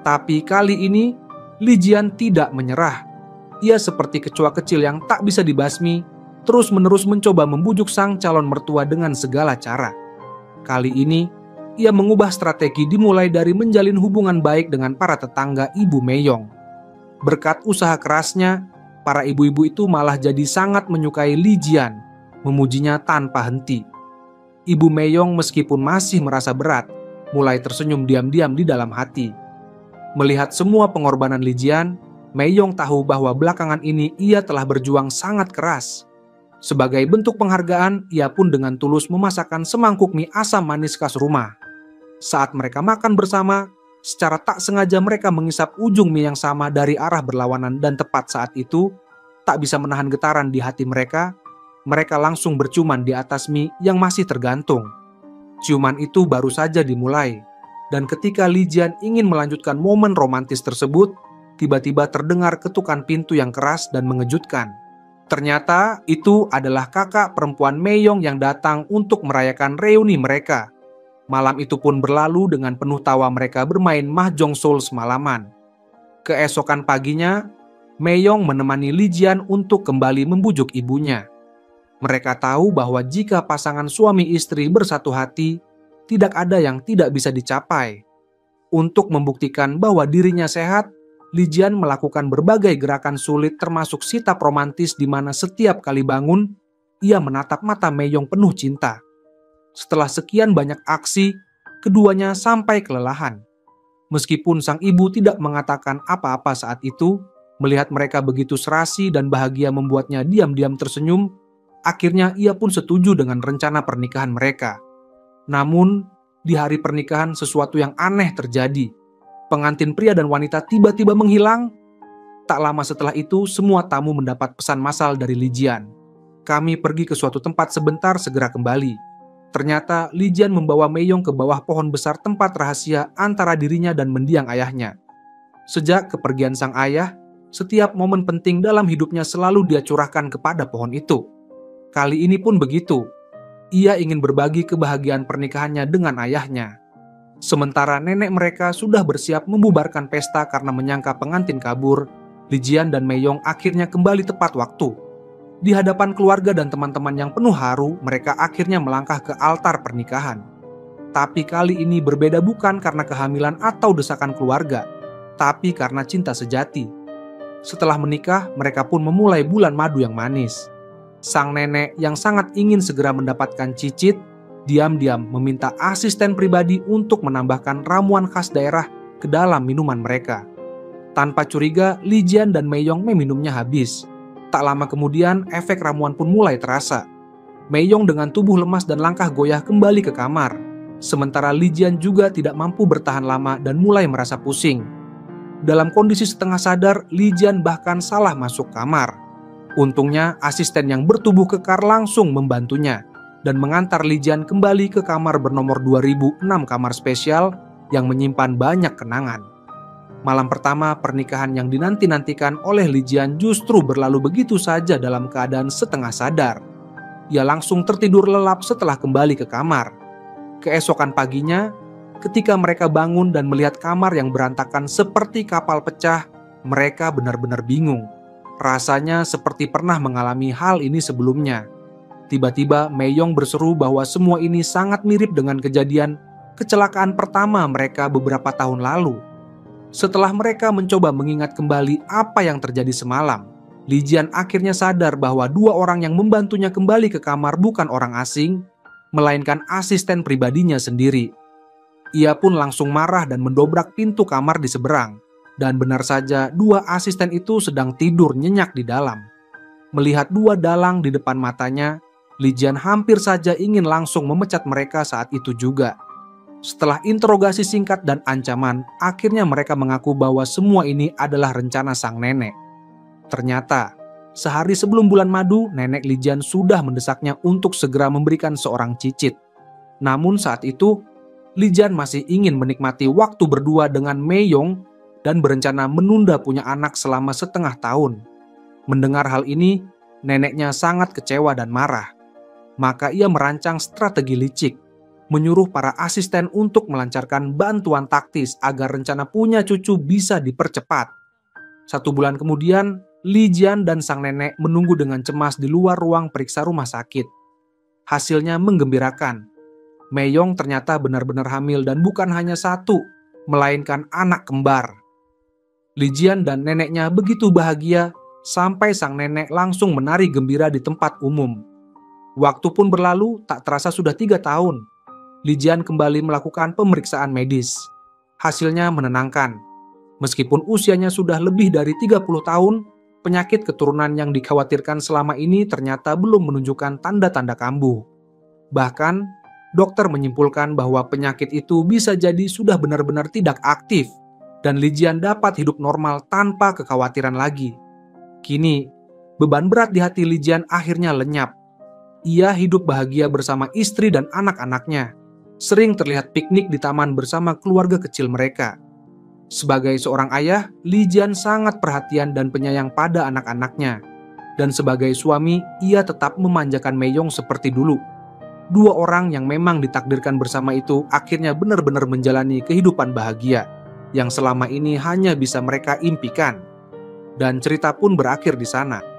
Tapi kali ini, Li Jian tidak menyerah. Ia seperti kecoa kecil yang tak bisa dibasmi, terus-menerus mencoba membujuk sang calon mertua dengan segala cara. Kali ini, ia mengubah strategi dimulai dari menjalin hubungan baik dengan para tetangga Ibu Meyong. Berkat usaha kerasnya, para ibu-ibu itu malah jadi sangat menyukai Li Jian, memujinya tanpa henti. Ibu Meyong meskipun masih merasa berat, mulai tersenyum diam-diam di dalam hati. Melihat semua pengorbanan Li Jian, Meyong tahu bahwa belakangan ini ia telah berjuang sangat keras. Sebagai bentuk penghargaan, ia pun dengan tulus memasakkan semangkuk mie asam manis khas rumah. Saat mereka makan bersama, secara tak sengaja mereka mengisap ujung mie yang sama dari arah berlawanan dan tepat saat itu, tak bisa menahan getaran di hati mereka. Mereka langsung berciuman di atas mie yang masih tergantung. Ciuman itu baru saja dimulai. Dan ketika Li Jian ingin melanjutkan momen romantis tersebut, tiba-tiba terdengar ketukan pintu yang keras dan mengejutkan. Ternyata itu adalah kakak perempuan Meyong yang datang untuk merayakan reuni mereka. Malam itu pun berlalu dengan penuh tawa mereka bermain mahjong soul semalaman. Keesokan paginya, Meyong menemani Li Jian untuk kembali membujuk ibunya. Mereka tahu bahwa jika pasangan suami istri bersatu hati, tidak ada yang tidak bisa dicapai. Untuk membuktikan bahwa dirinya sehat, Li Jian melakukan berbagai gerakan sulit termasuk sikap romantis di mana setiap kali bangun, ia menatap mata Meyong penuh cinta. Setelah sekian banyak aksi, keduanya sampai kelelahan. Meskipun sang ibu tidak mengatakan apa-apa saat itu, melihat mereka begitu serasi dan bahagia membuatnya diam-diam tersenyum, akhirnya ia pun setuju dengan rencana pernikahan mereka. Namun, di hari pernikahan sesuatu yang aneh terjadi. Pengantin pria dan wanita tiba-tiba menghilang. Tak lama setelah itu, semua tamu mendapat pesan massal dari Li Jian. Kami pergi ke suatu tempat sebentar, segera kembali. Ternyata Li Jian membawa Meyong ke bawah pohon besar tempat rahasia antara dirinya dan mendiang ayahnya. Sejak kepergian sang ayah, setiap momen penting dalam hidupnya selalu dia curahkan kepada pohon itu. Kali ini pun begitu. Ia ingin berbagi kebahagiaan pernikahannya dengan ayahnya. Sementara nenek mereka sudah bersiap membubarkan pesta karena menyangka pengantin kabur, Li Jian dan Meyong akhirnya kembali tepat waktu. Di hadapan keluarga dan teman-teman yang penuh haru, mereka akhirnya melangkah ke altar pernikahan. Tapi kali ini berbeda bukan karena kehamilan atau desakan keluarga, tapi karena cinta sejati. Setelah menikah, mereka pun memulai bulan madu yang manis. Sang nenek yang sangat ingin segera mendapatkan cicit, diam-diam meminta asisten pribadi untuk menambahkan ramuan khas daerah ke dalam minuman mereka. Tanpa curiga, Li Jian dan Meyong meminumnya habis. Tak lama kemudian, efek ramuan pun mulai terasa. Meyong dengan tubuh lemas dan langkah goyah kembali ke kamar. Sementara Li Jian juga tidak mampu bertahan lama dan mulai merasa pusing. Dalam kondisi setengah sadar, Li Jian bahkan salah masuk kamar. Untungnya, asisten yang bertubuh kekar langsung membantunya dan mengantar Li Jian kembali ke kamar bernomor 2006, kamar spesial yang menyimpan banyak kenangan. Malam pertama pernikahan yang dinanti-nantikan oleh Li Jian justru berlalu begitu saja dalam keadaan setengah sadar. Ia langsung tertidur lelap setelah kembali ke kamar. Keesokan paginya, ketika mereka bangun dan melihat kamar yang berantakan seperti kapal pecah, mereka benar-benar bingung. Rasanya seperti pernah mengalami hal ini sebelumnya. Tiba-tiba Meyong berseru bahwa semua ini sangat mirip dengan kejadian kecelakaan pertama mereka beberapa tahun lalu. Setelah mereka mencoba mengingat kembali apa yang terjadi semalam, Li Jian akhirnya sadar bahwa dua orang yang membantunya kembali ke kamar bukan orang asing, melainkan asisten pribadinya sendiri. Ia pun langsung marah dan mendobrak pintu kamar di seberang. Dan benar saja, dua asisten itu sedang tidur nyenyak di dalam. Melihat dua dalang di depan matanya, Li Jian hampir saja ingin langsung memecat mereka saat itu juga. Setelah interogasi singkat dan ancaman, akhirnya mereka mengaku bahwa semua ini adalah rencana sang nenek. Ternyata, sehari sebelum bulan madu, nenek Li Jian sudah mendesaknya untuk segera memberikan seorang cicit. Namun saat itu, Li Jian masih ingin menikmati waktu berdua dengan Meyong dan berencana menunda punya anak selama setengah tahun. Mendengar hal ini, neneknya sangat kecewa dan marah. Maka ia merancang strategi licik, menyuruh para asisten untuk melancarkan bantuan taktis agar rencana punya cucu bisa dipercepat. 1 bulan kemudian, Li Jian dan sang nenek menunggu dengan cemas di luar ruang periksa rumah sakit. Hasilnya menggembirakan. Meyong ternyata benar-benar hamil dan bukan hanya satu, melainkan anak kembar. Li Jian dan neneknya begitu bahagia sampai sang nenek langsung menari gembira di tempat umum. Waktu pun berlalu, tak terasa sudah 3 tahun. Li Jian kembali melakukan pemeriksaan medis. Hasilnya menenangkan. Meskipun usianya sudah lebih dari 30 tahun, penyakit keturunan yang dikhawatirkan selama ini ternyata belum menunjukkan tanda-tanda kambuh. Bahkan, dokter menyimpulkan bahwa penyakit itu bisa jadi sudah benar-benar tidak aktif dan Li Jian dapat hidup normal tanpa kekhawatiran lagi. Kini, beban berat di hati Li Jian akhirnya lenyap. Ia hidup bahagia bersama istri dan anak-anaknya. Sering terlihat piknik di taman bersama keluarga kecil mereka. Sebagai seorang ayah, Li Jian sangat perhatian dan penyayang pada anak-anaknya. Dan sebagai suami, ia tetap memanjakan Meyong seperti dulu. Dua orang yang memang ditakdirkan bersama itu akhirnya benar-benar menjalani kehidupan bahagia yang selama ini hanya bisa mereka impikan. Dan cerita pun berakhir di sana.